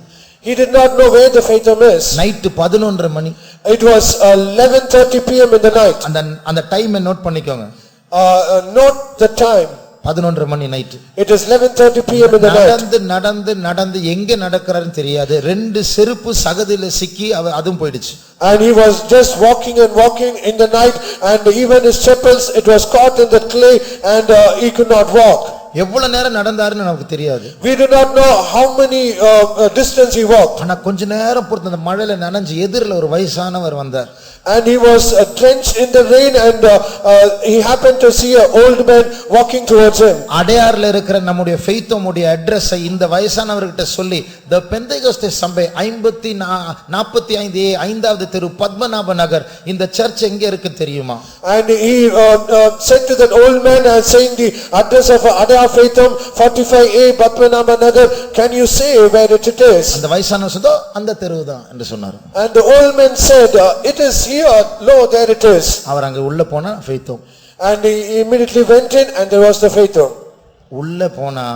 He did not know where the Faith Home is. Night 11:30 மணி. It was 11:30 p.m. in the night. அந்த டைமை note பண்ணிக்கோங்க. Note the time. 11:30 மணி night. It is 11:30 p.m. in the night. நடந்து எங்க நடக்கறாருன்னு தெரியாது. 2 செருப்பு சகதியில சிக்கி அதுவும் போயிடுச்சு. And he was just walking and walking in the night and even his chappals, it was caught in the clay and he could not walk. எவ்வளவு நேரம் நடந்தாருன்னு நமக்கு தெரியாது. We do not know how many distance he walked. ஆனா கொஞ்ச நேரம் பொறுத்து அந்த மழையில நனைஞ்சு எதிரில ஒரு வயசானவர் வந்தார். And he was drenched in the rain and he happened to see an old man walking towards him. அடையார்ல இருக்கிற நம்முடைய Faith Home உடைய அட்ரஸை இந்த வயசானவர்கிட்ட சொல்லி, the Pentecostal சபை 45A 5வது தெரு பத்மநாப நகர், இந்த சர்ச் எங்க இருக்கு தெரியுமா? And he said to that old man and saying the address of Adayar Faith Home 45A Padmanabha Nagar, can you say where it is? அந்த வயசானவர் சொன்னதோ அந்த தெருவுதான் என்று சொன்னார். And the old man said, it is here, lo, there it is. அவர் அங்க உள்ள போனா Faith Home. And he immediately went in and there was the faith room. உள்ள போனா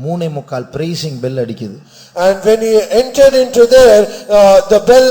3:45 praising bell அடிக்குது. And when he entered into there, the bell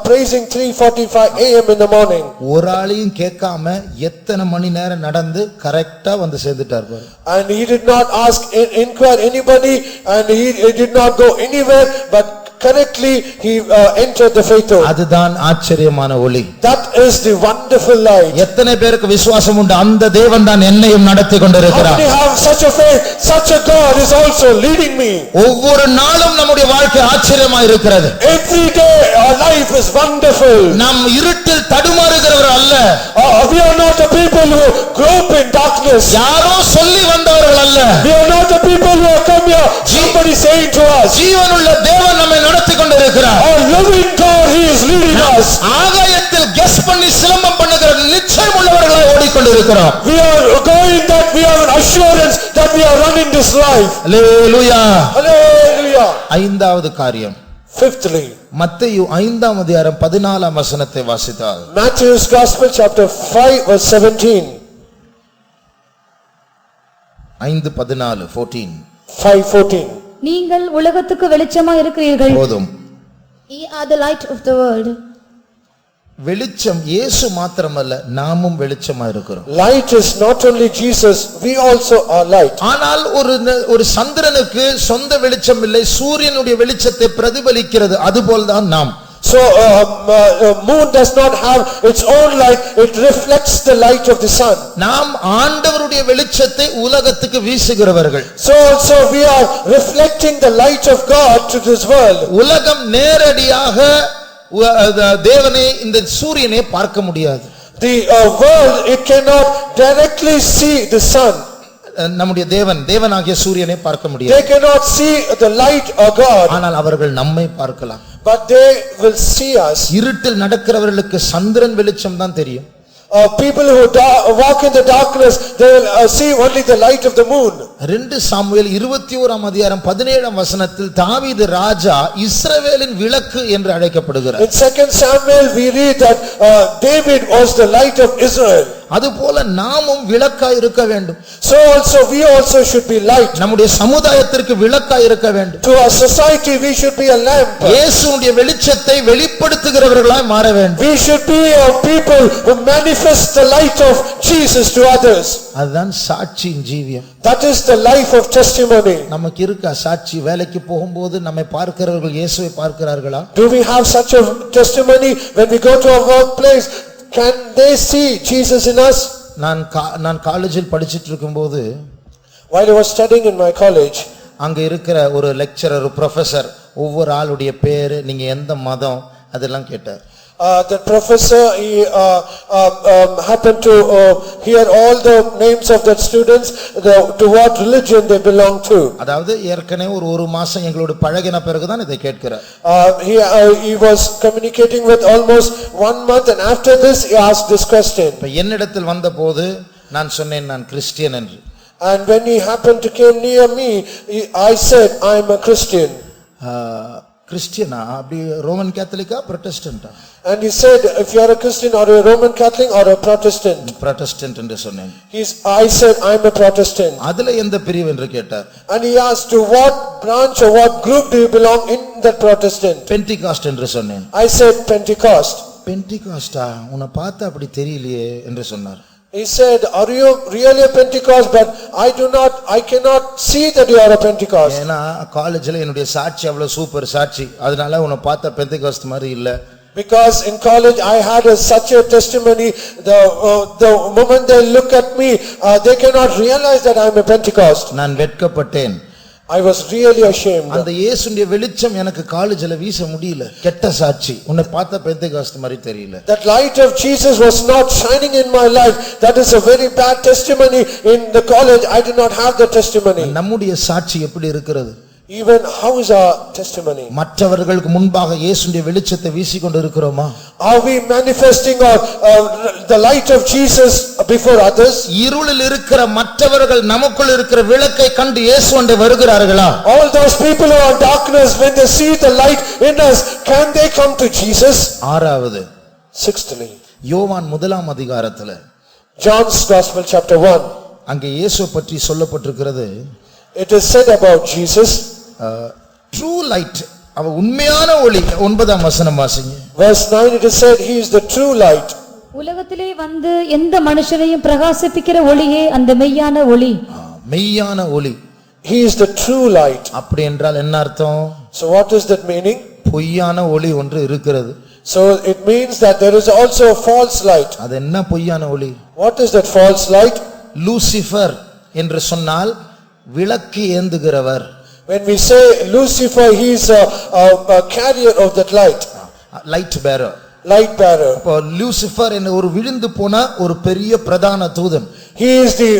praising 3:45 a.m. in the morning. ஒரு ஆளையும் கேட்காம எத்தனை மணி நேரம் நடந்து கரெக்ட்டா வந்து சேர்ந்துட்டார் பாரு. And he did not ask inquire anybody, and he did not go anywhere, but correctly he entered the faith room. அதுதான் ஆச்சரியமான ஒளி. That is the wonderful light. எத்தனை பேருக்கு விசுவாசம் உண்டு அந்த தேவன் தான் என்னையும் நடத்தி கொண்டிருக்கிறார். How many have such a faith? Such a God is also leading me. ஒவ்வொரு நாளும் நம்முடைய வாழ்க்கை ஆச்சரியமா இருக்கிறது. Every day our life is wonderful. நாம் இருட்டில் தடுமாறுகிறவர் அல்ல. We are not the people who grope in darkness. யாரோ சொல்லி வந்தவர்கள் அல்ல. We are not the people who have come here somebody saying to us. ஜீவனுள்ள தேவன் நம்மை நடத்தி கொண்டிருக்கிறார். Our living God, he is leading us. ஆகாயத்தில் கெஸ் பண்ணி சிலம்பம் பண்ணுகிற நிச்சயம் உள்ளவர்களாய் ஓடிக்கொண்டிருக்கிறோம். We are going that we have an assurance that we are running this life. Hallelujah. Hallelujah. ஐந்தாவது காரியம். Fifthly, மத்தேயு 5ஆம் அதிகாரம் 14ஆம் வசனத்தை வாசித்தால் Matthew's Gospel chapter 5 verse 17. 5:14 5:14. நீங்கள் உலகத்துக்கு வெளிச்சமாய் இருக்கிறீர்கள். போதும். Ye are the light of the world. வெளிச்சம் இயேசு மாத்திரமல்ல நாமும் வெளிச்சமா இருக்கிறோம். Light is not only Jesus, we also are light. ஆனால் ஒரு சந்திரனுக்கு சொந்த வெளிச்சம் இல்லை, சூரியனுடைய வெளிச்சத்தை பிரதிபலிக்கிறது. அதுபோல்தான் நாம். So moon does not have its own light, it reflects the light of the sun. நாம் ஆண்டவருடைய வெளிச்சத்தை உலகத்துக்கு வீசுகிறவர்கள். So also we are reflecting the light of God to this world. உலகம் நேரடியாக தேவனை இந்த சூரியனை பார்க்க முடியாது. The world, it cannot directly see the sun. நம்முடைய தேவனாகிய சூரியனை பார்க்க முடியாது. They cannot see the light of God. ஆனால் அவர்கள் நம்மை பார்க்கலாம். But they will see us. இருட்டில் நடக்கிறவர்களுக்கு சந்திரன் வெளிச்சம் தான் தெரியும். People who walk in the darkness, they will see only the light of the moon. 2 Samuel 21ஆம் அதிகாரம் 17ஆம் வசனத்தில் தாவீது ராஜா இஸ்ரவேலின் விளக்கு என்று அழைக்கப்படுகிறார். In 2 Samuel we read that David was the light of Israel. அதுபோல நாமும் விளக்காய் இருக்க வேண்டும். So also we also should be light. நம்முடைய சமுதாயத்திற்கு விளக்காய் இருக்க வேண்டும். To our society we should be a lamp. இயேசுவுடைய வெளிச்சத்தை வெளிப்படுத்துகிறவர்களாய் மாற வேண்டும். We should be a people who manifest the light of Jesus to others. அதுதான் சாட்சியின் ஜீவியம். That is the life of testimony. நமக்கு இருக்க சாட்சி. வேலைக்கு போகும்போது நம்மை பார்க்கிறவர்கள் இயேசுவை பார்க்கிறார்களா? Do we have such a testimony when we go to our workplace? Can they see Jesus in us? நான் காலேஜில் படிச்சிட்டு இருக்கும்போது while I was studying in my college, அங்க இருக்கிற ஒரு லெக்சரர் professor ஒவ்வொரு ஆளுடைய பேரு, நீங்க எந்த மதம் அதெல்லாம் கேட்டார். The professor he happened to hear all the names of the students, to what religion they belong to. அதாவது ஏற்கனவே ஒரு மாசம் எங்களோட பழகின பிறகு தான் இதை கேட்கிறார். He was communicating with almost 1 month, and after this he asked this question. இப்ப என்னிடத்தில் வந்தபோது நான் சொன்னேன் நான் கிறிஸ்டியன் என்று. And when he happened to came near me, I said I am a Christian. கிறிஸ்டியனா அப்படி Roman கேத்தலிக்கா புரோட்டஸ்டன்ட்டா? And he said, if you are a Christian or a Roman Catholic or a Protestant? Protestant என்று சொன்னேன். I said I am a Protestant. அதுல எந்த பிரிவு என்று கேட்டார். And he asked, to what branch or what group do you belong in that Protestant? Pentecost என்று சொன்னேன். I said Pentecost. பென்டிகாஸ்டா உன்னை பார்த்தா அப்படி தெரியலையே என்று சொன்னார். He said, are you really a Pentecost? But I cannot see that you are a Pentecost. ஏனா காலேஜ்ல என்னுடைய சாட்சி அவ்வளவு சூப்பர் சாட்சி, அதனால உன்னை பார்த்தா பென்டிகாஸ்ட் மாதிரி இல்ல. Because in college I had such a testimony, the moment they look at me, they cannot realize that I am a Pentecost. நான் வெட்கப்பட்டேன். I was really ashamed. அந்த இயேசுவின் வெளிச்சம் எனக்கு காலேஜ்ல வீச முடியல. கெட்ட சாட்சி, உன்னை பார்த்தா பெந்தேகாஸ்ட் மாதிரி தெரியல. That light of Jesus was not shining in my life. That is a very bad testimony. In the college I did not have the testimony. நம்முடைய சாட்சி எப்படி இருக்கிறது? Even how is our testimony? மற்றவர்களுக்கு முன்பாக இயேசுவின் வெளிச்சத்தை வீசிக்கொண்டு இருக்கிறோமா? Are we manifesting the light of Jesus before others? இருளில் இருக்கிற மற்றவர்கள் நமக்குள் இருக்கிற விளக்கை கண்டு இயேசுவுண்டே வருகிறார்களா? All those people who are in darkness, when they see the light in us, can they come to Jesus? ஆறாவது, Sixthly, யோவான் 1ஆம் அதிகாரத்துல John's Gospel chapter 1. அங்கே இயேசு பற்றி சொல்லப்பட்டிருக்கிறது. It is said about Jesus, true light. அவ உண்மையான ஒளி. 9ஆம் வசனம் வாசிங்க. Verse 9 it is said he is the true light. உலகத்திலே வந்து எந்த மனுஷனையும் பிரகாசிப்பிக்கிற ஒளியே அந்த மெய்யான ஒளி. மெய்யான ஒளி. He is the true light. அப்படி என்றால் என்ன அர்த்தம்? So what is that meaning? பொய்யான ஒளி ஒன்று இருக்கிறது. So it means that there is also a false light. அது என்ன பொய்யான ஒளி? What is that false light? Lucifer என்று சொன்னால் விளக்கு ஏந்துகிறவர். When we say Lucifer, he is a carrier of that light. Light bearer. Light bearer. அப்போ Lucifer என்ன ஒரு விழுந்து போன ஒரு பெரிய பிரதான தூதன். He is the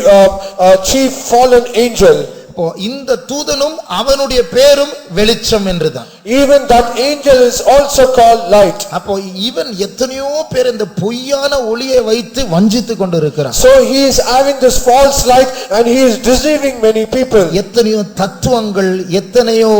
chief fallen angel. அப்போ இந்த தூதனும் அவனுடைய பேரும் வெளிச்சம் என்றுதான். Even that angel is also called light. அப்போ இவன் எத்தனையோ பேர் இந்த பொய்யான ஒளியை வைத்து வஞ்சித்துக் கொண்டிருக்கிறான். So he is having this false light and he is deceiving many people. எத்தனையோ தத்துவங்கள், எத்தனையோ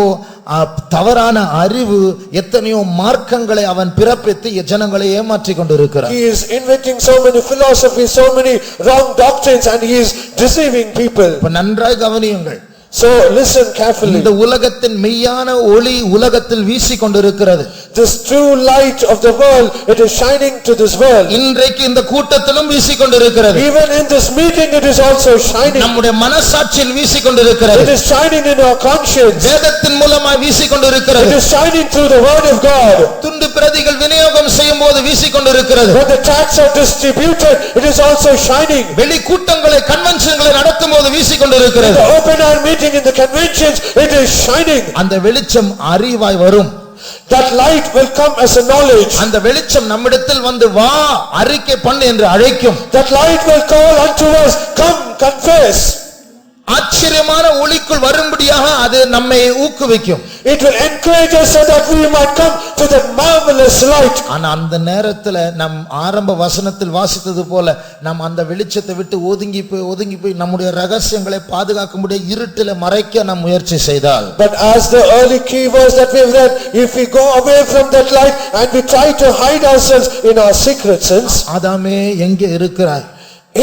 தவறான அறிவு, எத்தனையோ மார்க்கங்களை அவன் பிறப்பித்து ஜனங்களை ஏமாற்றிக் கொண்டிருக்கிறான். He is inventing so many philosophies, so many wrong doctrines and he is deceiving people. இப்ப நன்றாய் கவனியுங்கள். So listen carefully. இந்த உலகத்தின் மெய்யான ஒளி உலகத்தில் வீசிக் கொண்டிருக்கிறது. This true light of the world, it is shining to this world. இன்றைக்கு இந்த கூட்டத்திலும் வீசிக் கொண்டிருக்கிறது. Even in this meeting it is also shining. நம்முடைய மனசாட்சியில் வீசிக் கொண்டிருக்கிறது. It is shining in our conscience. வேதத்தின் மூலமாய் வீசிக் கொண்டிருக்கிறது. It is shining through the word of God. துண்டு பிரதிகள் விநியோகம் செய்யும்போது வீசிக் கொண்டிருக்கிறது. When the tracts are distributed, it is also shining. வெளி கூட்டங்களை, கன்வென்ஷன்களை நடத்தும்போது வீசிக் கொண்டிருக்கிறது. The open air meeting in the conventions, it is shining. அந்த வெளிச்சம் அறிவாய் வரும். That light will come as a knowledge. அந்த வெளிச்சம் நம்மிடத்தில் வந்து வா அறிக்கை பண்ணு என்று அழைக்கும். That light will call unto us, come confess. ஆச்சரியமான ஒளிக்குள் வரும்படியாக அது நம்மை ஊக்குவிக்கும். It will encourage us so that we might come to that marvelous light. ஆனா அந்த நேரத்துல நம் ஆரம்ப வசனத்தில் வாசித்தது போல நாம் அந்த வெளிச்சத்தை விட்டு ஒதுங்கி போய் நம்முடைய ரகசியங்களை பாதுகாக்க முடிய இருட்டில மறைக்க நாம் முயற்சி செய்தால், But as the early key verse that we have read, if we go away from that light and we try to hide ourselves in our secret sins, ஆதாமே எங்கே இருக்கிறாய்?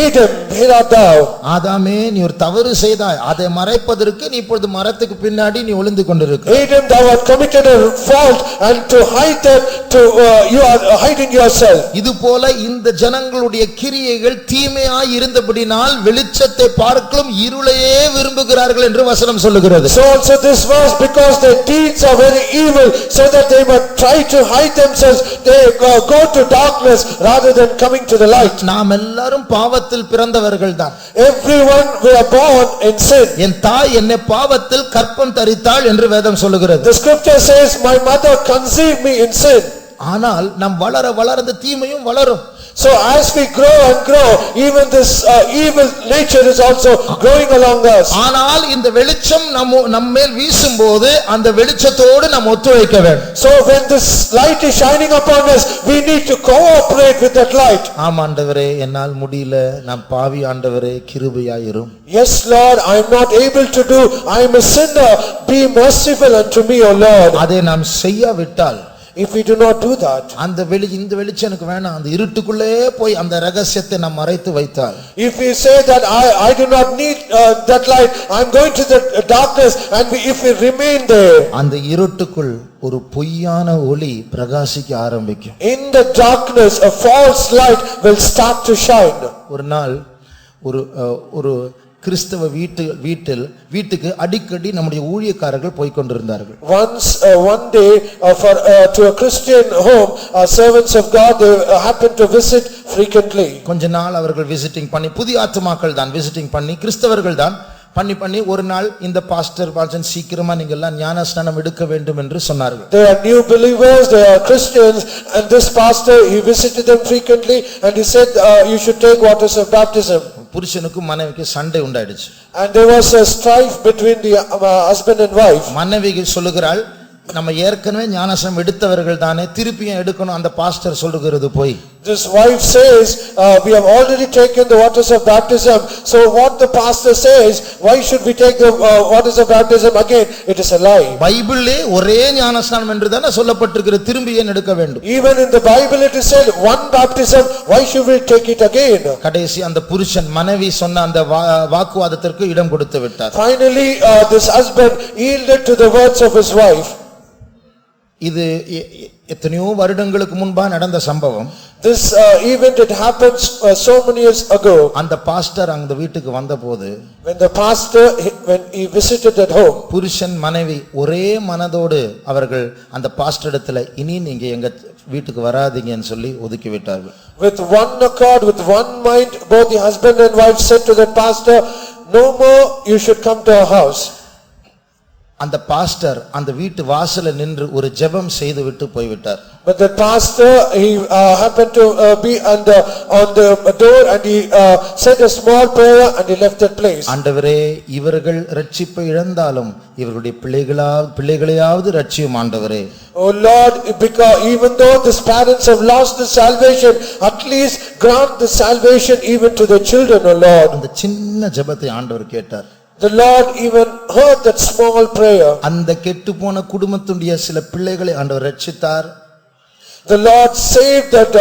Adam, where art thou? ஆதாமே நீ ஒரு தவறு செய்தாய், அதை மறைப்பதற்கு நீ இப்பொழுது மரத்துக்கு பின்னாடி நீ ஒளிந்து கொண்டிருக்கிறாய். Adam, thou hast committed a fault and to hide that, you are hiding yourself. இது போல இந்த ஜனங்களுடைய கிரியைகள் தீமையாய் இருந்தபடினால் வெளிச்சத்தை பார்க்கலும் இருளையே விரும்புகிறார்கள் என்று வசனம் சொல்லுகிறது. So also this verse, because their deeds are very evil, so that they might try to hide themselves, they go to darkness rather than coming to the light. நாம் எல்லாரும் பாவத்தில் பிறந்தவர்கள் தான். Everyone we are born in sin. என் தாய் என்னை பாவத்தில் கற்பம் தரித்தாள் என்று வேதம் சொல்லுகிறது. The scripture says, my mother conceived me in sin. ஆனால் நாம் வளர வளர இந்த தீமையும் வளரும். So as we grow and grow, even this evil nature is also growing along us. ஆனால் இந்த வெளிச்சம் நம்மேல் வீசும்போது அந்த வெளிச்சத்தோடு நாம் ஒத்துழைக்க வேண்டும். So when this light is shining upon us, we need to cooperate with that light. ஆம் ஆண்டவரே, என்னால் முடியல, நான் பாவி ஆண்டவரே, கிருபையாயிரும். Yes Lord, I am not able to do, I am a sinner, be merciful unto me, O Lord. அதை நாம் செய்யாவிட்டால், If we do not do that, இந்த வெளிச்சம் எனக்கு வேணாம், அந்த இருட்டுக்குள்ளே போய் அந்த ரகசியத்தை நாம் மறைத்து வைத்தால், if we say that I do not need that light, I am going to the darkness, and if we remain there, அந்த இருட்டுக்குள் ஒரு பொய்யான ஒளி பிரகாசிக்க ஆரம்பிக்கும். in the darkness a false light will start to shine. ஒரு நாள் ஒரு கிறிஸ்தவ வீட்டுக்கு அடிக்கடி நம்முடைய ஊழியக்காரர்கள் போய் கொண்டிருந்தார்கள். Once one day to a Christian home, servants of God, they happened to visit frequently. கொஞ்ச நாள் அவர்கள் விசிட்டிங் பண்ணி, புதிய ஆத்துமாக்கள் தான் விசிட்டிங் பண்ணி, கிறிஸ்தவர்கள் தான் பண்ணி ஒரு நாள் இந்த பாஸ்டர் பால்சன் சீக்கிரமா நீங்க எல்லாம் ஞானஸ்நானம் எடுக்க வேண்டும் என்று சொன்னார்கள். They are new believers, they are Christians, and this pastor, he visited them frequently and he said you should take waters of baptism. புருஷனுக்கும் மனைவிக்கு சண்டை உண்டாயிடுச்சு. And there was a strife between the husband and wife. மனைவி சொல்லுகிறாள், நம்ம ஏற்கனவே ஞானஸ்நானம் எடுத்தவர்கள் தானே திருப்பியும் எடுக்கணும் அந்த பாஸ்டர் சொல்லுகிறது போய். This wife says, we have already taken the waters of baptism, so what the pastor says, why should we take the waters of baptism again? It is a lie. பைபிளிலே ஒரே ஞானஸ்நானம் என்று தான சொல்லப்பட்டிருக்கிறது, திரும்பி ஏன் எடுக்க வேண்டும்? Even in the Bible it is said one baptism, why should we take it again? கடைசி அந்த புருஷன் மனைவி சொன்ன அந்த வாக்குவாதத்திற்கு இடம் கொடுத்து விட்டார். Finally this husband yielded to the words of his wife. இது எத்தனையோ வருடங்களுக்கு முன்பா நடந்த சம்பவம். This event it happened so many years ago. அந்த பாஸ்டர் அந்த வீட்டுக்கு வந்தபோது, when the pastor when he visited at home, புருஷன் மனைவி ஒரே மனதோடு அவர்கள் அந்த பாஸ்டர் இடத்துல இனி நீங்க எங்க வீட்டுக்கு வராதீங்கன்னு சொல்லி ஒதுக்கி விட்டார்கள். With one accord, with one mind, both the husband and wife said to that pastor, no more you should come to our house. அந்த பாஸ்டர் அந்த வீட்டு வாசல்ல நின்று ஒரு ஜெபம் செய்து விட்டு போய் விட்டார். But the pastor he happened to be on the door and he said a small prayer and he left that place. ஆண்டவரே, இவர்கள் ரட்சிப்பை இழந்தாலும் இவர்களுடைய பிள்ளைகளையாவது ரட்சியும் ஆண்டவரே. Oh Lord, because even though these parents have lost the salvation, at least grant the salvation even to the children, oh Lord. அந்த சின்ன ஜெபத்தை ஆண்டவர் கேட்டார். The Lord even heard that small prayer. அந்த கெட்டுப்போன குடும்பத்துடைய சில பிள்ளைகளை ஆண்டவர் ரட்சித்தார். The Lord saved that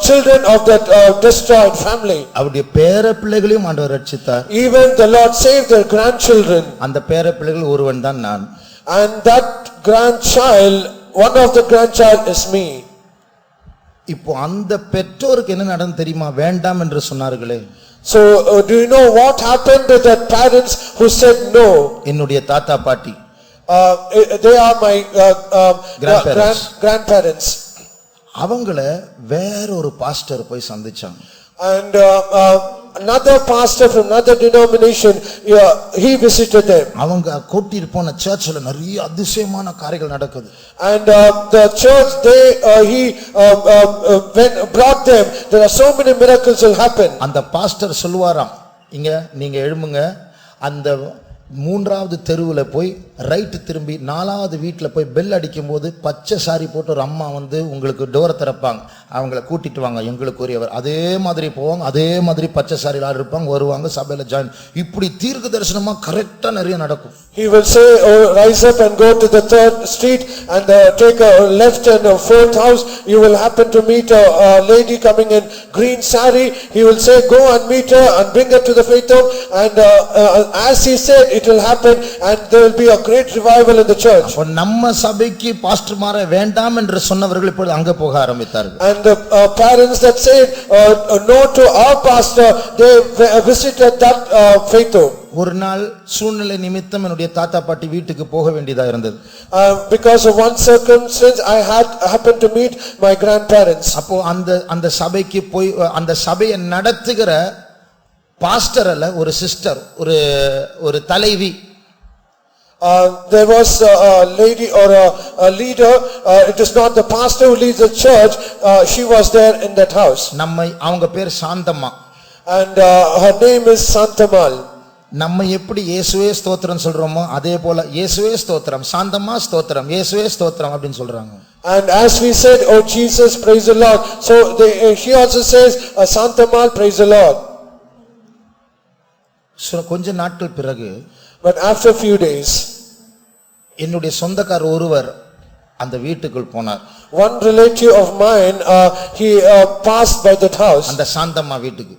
children of that destroyed family. அவருடைய பேர பிள்ளைகளையும் ஆண்டவர் ரட்சித்தார். Even the Lord saved their grandchildren. அந்த பேர பிள்ளைகள் ஒருவன் தான் நான். And that grandchild, one of the grandchild is me. இப்போ அந்த பெற்றோருக்கு என்ன நடந்து தெரியுமா? வேண்டாம் என்று சொன்னார்களே. So do you know what happened to the parents who said no? என்னுடைய தாத்தா பாட்டி, they are my grandparents. அவங்கள வேற ஒரு பாஸ்டர் போய் சந்திச்சாங்க. And another pastor from another denomination, he visited them. அவங்க கூட்டிட்டு போன சர்ச்சில் நிறைய அதிசயமான காரியங்கள் நடக்குது. And the church he brought them, there are so many miracles will happen. அந்த பாஸ்டர் சொல்லுவாராம், இங்க நீங்க எழும்புங்க, அந்த மூன்றாவது தெருவுல போய் ரைட் திரும்பி நாலாவது வீட்டுல போய் பெல் அடிக்கும் போது பச்சை சாரி போட்டு ஒரு அம்மா வந்து உங்களுக்கு டோரை திறப்பாங்க, அவங்கள கூட்டிட்டு வாங்க, எங்களுக்கு உரியவர். அதே மாதிரி போவாங்க, அதே மாதிரி பச்சை சாரியில் இருப்பாங்க, வருவாங்க, சபையில ஜாயின். இப்படி தீர்க்க தரிசனமா கரெக்டா நிறைய நடக்கும். He will say, oh, rise up and go to the third street and take a left and a fourth house. You will happen to meet a lady coming in green sari. He will say, go and meet her and bring her to the faith home. And as he said, it will happen and there will be a great revival in the church. அப்ப நம்ம சபைக்கு பாஸ்டர்மாரை வேண்டாம் என்று சொன்னவர்கள் இப்பொழுது அங்க போக ஆரம்பித்தார்கள். And the parents that said no to our pastor, they visited that faith home. ஒரு நாள் சூழ்நிலை நிமித்தம் என்னுடைய தாத்தா பாட்டி வீட்டுக்கு போக வேண்டியதா இருந்தது. Because of one circumstance I happened to meet my grandparents. அப்போ அந்த சபைக்கு போய் அந்த சபையை நடத்துகிற பாஸ்டர் அல்ல, ஒரு சிஸ்டர், ஒரு தலைவி. There was a lady or a leader. It is not the pastor who leads the church. She was there in that house. அவங்க பேர் Shanthamma. And her name is Santamal. நம்ம எப்படி இயேசுவே ஸ்தோத்திரம் சொல்றோமோ அதே போல இயேசுவே ஸ்தோத்திரம், சாந்தம்மா ஸ்தோத்திரம், இயேசுவே ஸ்தோத்திரம் அப்படினு சொல்றாங்க. And as we said, oh Jesus, praise the Lord, so she also says, Santamal, praise the Lord. கொஞ்ச நாட்கள் பிறகு, but after few days, என்னுடைய சொந்தக்கார ஒருவர் அந்த வீட்டுக்குள் போனார். one relative of mine, he passed by that house. அந்த சாந்தம்மா வீட்டுக்கு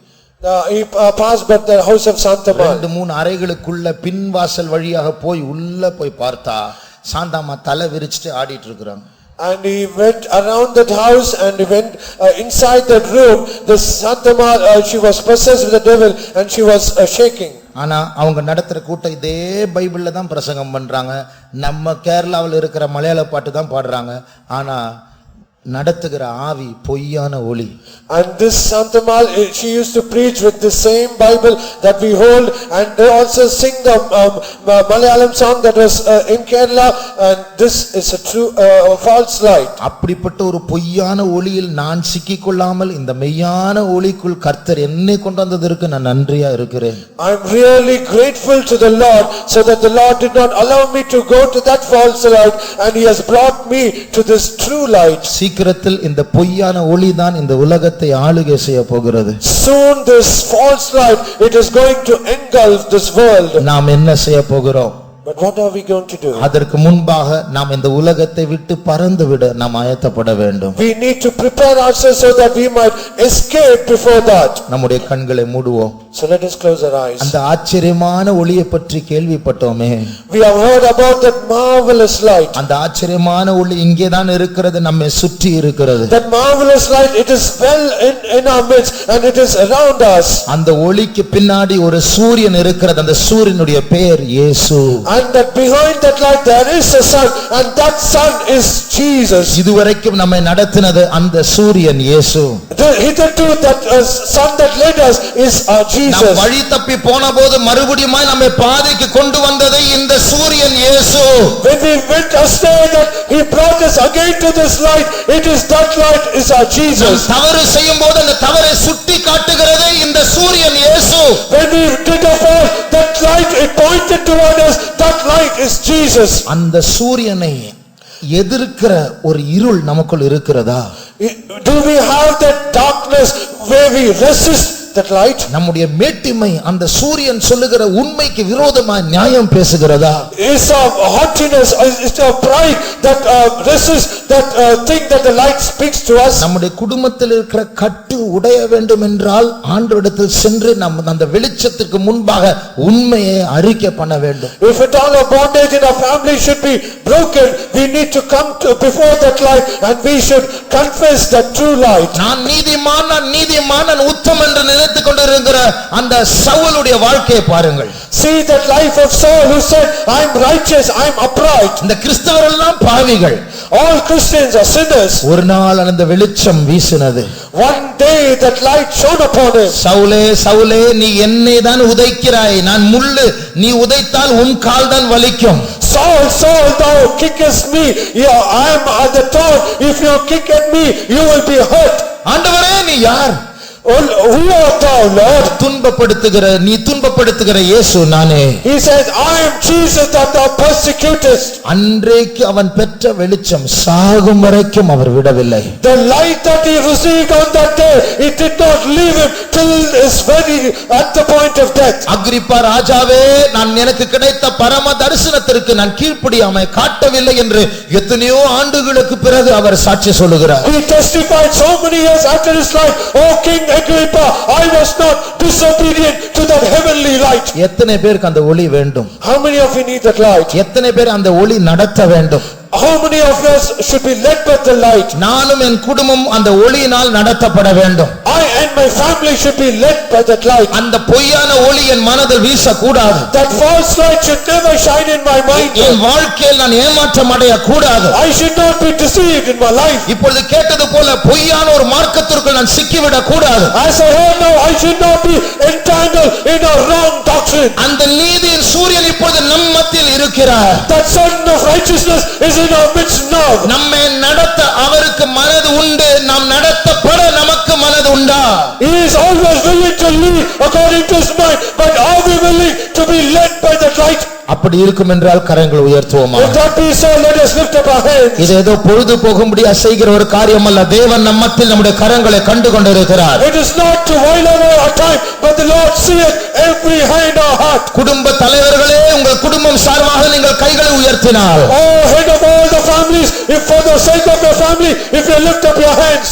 he passed by the house of Santamal. ரெண்டு மூணு அறைகளுக்குள்ள பின்வாசல் வழியாக போய் உள்ள போய் பார்த்தா சாந்தம்மா தலை விரிச்சிட்டு ஆடிட்டு இருக்காங்க. And he went around that house and he went inside that room. The Santamal, she was possessed with the devil and she was shaking. ஆனா அவங்க நடத்துற கூட்டம் இதே பைபிள்ல தான் பிரசங்கம் பண்றாங்க, நம்ம கேரளாவில் இருக்கிற மலையாள பாட்டு தான் பாடுறாங்க. ஆனா நடத்துகிற ஆவி பொய்யான ஒளி. And this Santamal, she used to preach with the same Bible that we hold, and they also sing the Malayalam song that was in Kerala, and this is a true false light. அப்படிப்பட்ட ஒரு பொய்யான ஒளியில் நான் சிக்கிக்கொள்ளாமல் இந்த மெய்யான ஒளிக்குள் கர்த்தர் என்னை கொண்டு வந்ததற்கு நான் நன்றியா இருக்கிறேன். I am really grateful to the Lord so that the Lord did not allow me to go to that false light, and he has brought me to this true light. சீக்கிரத்தில் இந்த பொய்யான ஒளி தான் இந்த உலகத்தை ஆளுகை செய்ய போகிறது. Soon this false light, it is going to engulf this world. நாம் என்ன செய்ய போகிறோம்? But what are we going to do? அதற்கு முன்பாக நாம் இந்த உலகத்தை விட்டு பறந்து விட நாம் ஆயத்தப்பட வேண்டும். We need to prepare ourselves so that we might escape before that. நம்முடைய கண்களை மூடுவோம். So let us close our eyes. அந்த ஆச்சரியமான ஒளியை பற்றி கேள்விப்பட்டோமே. We have heard about that marvelous light. அந்த ஆச்சரியமான ஒளி இங்கே தான் இருக்கிறது, நம்மை சுற்றி இருக்கிறது. That marvelous light, it is well in our midst and it is around us. அந்த ஒளிக்கு பின்னாடி ஒரு சூரியன் இருக்கிறது, அந்த சூரியனுடைய பெயர் இயேசு. And that behind that light there is a sun, and that sun is Jesus. இதுவரைக்கும் நம்மை நடத்தினது அந்த சூரியன் இயேசு. Hitherto that sun that led us is Jesus. நாம் வழி தப்பி போனபோது மறுபடியும் நம்மை பாதைக்கு கொண்டு வந்தது இந்த சூரியன் இயேசு. When we went astray, that he brought us again to this light, it is that light is our Jesus. தவறு செய்யும்போது அந்த தவறை சுட்டி காட்டுகிறது இந்த சூரியன் இயேசு. When we did a fall, that light it pointed toward us, that light is Jesus. அந்த சூரியனை எதிர்க்கிற ஒரு இருள் நமக்குள் இருக்கிறதா? Do we have that darkness where we resist that light? நம்முடைய மேட்டிமை அந்த சூரியன் சொல்லுகிற உண்மைக்கு விரோதமாய் நியாயம் பேசுகிறதா? Is our haughtiness, is our pride that resists that thing that the light speaks to us? நம்முடைய குடும்பத்தில் இருக்கிற கட்டு உடைய வேண்டும் என்றால் ஆண்டவரிடத்தில் சென்று நம்ம அந்த வெளிச்சத்துக்கு முன்பாக உண்மையை அறிக்கை பண்ண வேண்டும். If at all our bondage in our family should be broken, we need to come to before that light and we should confess that true light. நான் நீதிமான், நான் நீதிமான், நான் உத்தமன் என்று நினைத்துக் கொண்டிருக்கிற அந்த சவுலுடைய வாழ்க்கையை பாருங்கள். See that life of Saul who said, I am righteous, I am upright. இந்த கிறிஸ்தவர்கள் எல்லாம் பாவிகள். All Christians are sinners. ஒரு நாள் அந்த வெளிச்சம் வீசினது. One day that light shone upon him. சவுலே சவுலே, நீ என்னை தான் உதைக்கிறாய், நான் முள்ளு, நீ உதைத்தால் உன் கால் தான் வலிக்கும். Saul, Saul, thou kickest me, I am at the thorn, if you kick at me, you will be hurt. ஆண்டவரே நீ யார்? Who art thou, Lord? நீ துன்பப்படுத்துகிற இயேசு நானே. He says, I am Jesus that thou persecutest. அன்றைக்கு அவன் பெற்ற வெளிச்சம் சாகும் வரைக்கும் அவர் விடவில்லை. The light that he received on that day, it did not leave him till his very at the point of death. Agrippa ராஜாவே, நான் எனக்கு கிடைத்த பரம தரிசனத்திற்கு நான் கீழ்ப்படியாமை காட்டவில்லை என்று எத்தனையோ ஆண்டுகளுக்கு பிறகு அவர் சாட்சி சொல்லுகிறார். He testified so many years after his life, O King Agrippa, I was not disobedient to that heavenly light. எத்தனை பேருக்கு அந்த ஒளி வேண்டும்? How many of you need that light? எத்தனை பேர் அந்த ஒளி நடத்த வேண்டும்? How many of us should be led by the light? நானும் என் குடும்பம் அந்த ஒளியினால் நடத்தப்பட வேண்டும். I and my family should be led by that light. அந்த பொய்யான ஒளி என் மனதில் வீசக்கூடாது. That false light should never shine in my mind. என் வாழ்க்கையில் நான் ஏமாற்றம் அடைய கூடாது. I should not be deceived in my life. இப்பொழுது கேட்டது போல பொய்யான ஒரு மார்க்கத்திற்குள் நான் சிக்கிவிடக் கூடாது. As I heard now, I should not be entangled in a wrong doctrine. அந்த நீதியின் சூரியன் இப்பொழுது நம் மத்தியில் இருக்கிறார். That sun of righteousness is in our midst now. நம்மை நடத்த அவருக்கு மனது உண்டு, நாம் நடத்தப்பட நமக்கு மனது உண்டா? He is always willing to lead according to his mind, but are we willing to be led by that light? அப்படி இருக்கும் என்றால் கரங்களை உயர்த்துவோமா? If that be so, let us lift up our hands. இது ஏதோ பொழுது போகும்படியா செய்கிற ஒரு காரியம் அல்ல. தேவன் நம்மத்தில் நம்முடைய கரங்களை கண்டு கொண்டிருக்கிறார். It is not to while away our time, but the Lord seeth every hand our heart. குடும்ப தலைவர்களே, உங்கள் குடும்பம் சார்பாக நீங்கள் கைகளை உயர்த்தினால், Oh, head of all the families, if for the sake of your family, if you lift up your hands,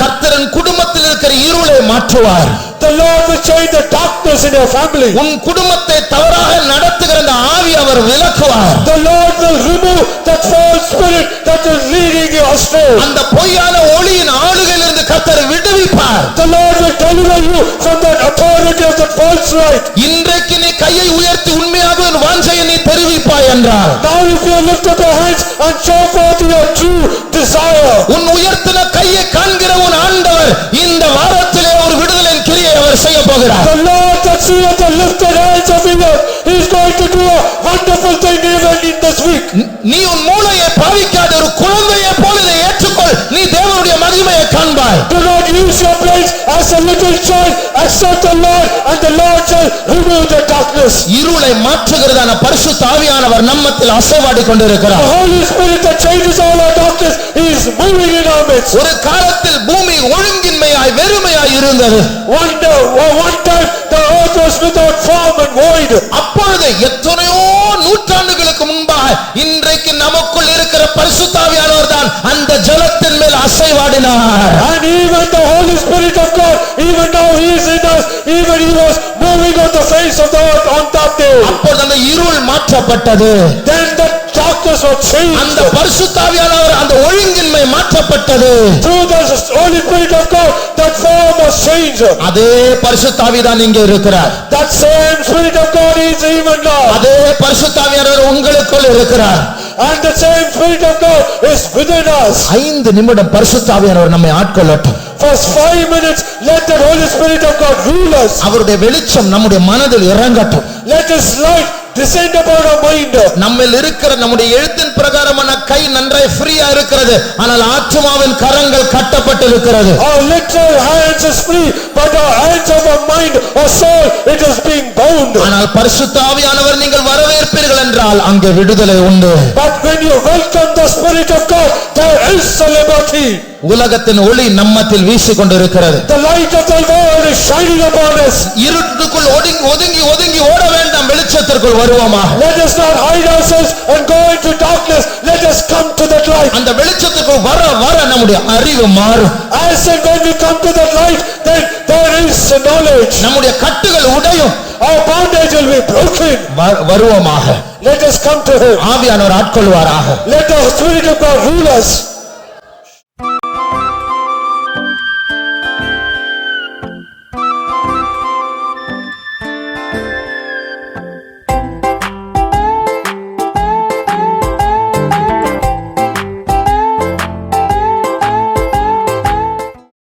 கர்த்தரின் குடும்பத்தில் இருக்கிற இருளை மாற்றுவார். the Lord will change the darkness in your family. உன் குடும்பத்தை தவறாக நடத்துகிற அந்த ஆவி அவர் விலக்குவார். The Lord will remove that false spirit that is leading you astray. அந்த பொய்யான ஒளியின் ஆளுகையிலிருந்து கர்த்தர் விடுவிப்பார். The Lord will deliver you from that authority of that false light. இன்றைக்கு நீ கையை உயர்த்தி உண்மையாக உன் வாஞ்சையை நீ தெரிவிப்பாய் என்றால், Now if you lift up your hands and show forth your true desire, உன் உயர்த்தின கையை காண்கிற உன் ஆண்டவர் இந்த வாரத்திலே ஒரு விடுதலின் கிரியை அவர் செய்ய போகிறார். the Lord that seeth the lifted hands of the earth, He is going to do a wonderful thing even in this week. நீ உன் மூளையை பாவிக்காத ஒரு குழந்தையை போல இதை ஏற்றுக்கொள். நீ தேவனுடைய மகிமையை காண்பாய். Do not use your brains as a little child, accept the Lord and the Lord shall remove the darkness. இருளை மாற்றுகிறதான பரிசுத்த ஆவியானவர் நம்மத்தில் அசைவாடி கொண்டிருக்கிறார். The Holy Spirit that changes all our darkness, He is moving in our midst. ஒரு காலத்தில் பூமி ஒழுங்கின்மையாய் வெறுமையாய் இருந்தது. One time the earth was without form and void. அப்பொழுது எத்தனையோ நூற்றாண்டுகளுக்கு முன்பாக இன்றைக்கு நமக்குள் இருக்கிற பரிசுத்த ஆவியானவர் தான் அந்த ஜலத்தின் மேல் அசைவாடினார். And even the Holy Spirit of God, even now He is in us, even He was moving on the face of the earth on that day. அப்பொழுது அந்த இருள் மாற்றப்பட்டது. Then the darkness was changed. அந்த பரிசுத்த ஆவியானவர் அந்த ஒழுங்கின்மை மாற்றப்பட்டது. Through the Holy Spirit of God, that form was changed. அதே பரிசுத்த ஆவி தான் இங்கே இருக்கிறார். That same Spirit of God is even now. அதே பரிசுத்த ஆவியானவர் உங்களுக்குள் இருக்கிறார். And the same Spirit of God is within us. 5 நிமிடம் பரிசுத்த ஆவியானவர் நம்மை ஆட்கொள்ளட்டும். First 5 minutes, let the Holy Spirit of God rule us. அவருடைய வெளிச்சம் நம்முடைய மனதில் இறங்கட்டும். Let His light descend upon our mind. நம்மில் இருக்கிற நம்முடைய எழுத்தின் பிரகாரமான கை நன்றாய் ஃப்ரீயா இருக்கிறது, ஆனால் ஆத்துமாவின் கரங்கள் கட்டப்பட்டிருக்கிறது. Our literal hands is free, but our hands of our mind or soul, it is being bound. ஆனால் பரிசுத்த ஆவியானவர் நீங்கள் வரவேற்பீர்கள் என்றால் அங்கே விடுதலை உண்டு. But when you welcome the Spirit of God, there is a liberty. உலகத்தின் ஒளி நம்மத்தில் வீசிக் கொண்டிருக்கிறது. The light of the world is shining upon us. இருட்டுக்குள் ஒதுங்கி ஓட வேண்டாம், வெளிச்சத்திற்குள் வருவோமாக. Let us not hide ourselves and go into darkness. Let us come to that light. அந்த வெளிச்சத்துக்குள் வர நம்முடைய அறிவு மாறும். As and when we come to that light, then there is knowledge. நம்முடைய கட்டுகள் உடையும். Our bondage will be broken. வருவோமாக. Let us come to Him. ஆவியானவர் ஆட்கொள்வாராக. Let the Spirit of God rule us.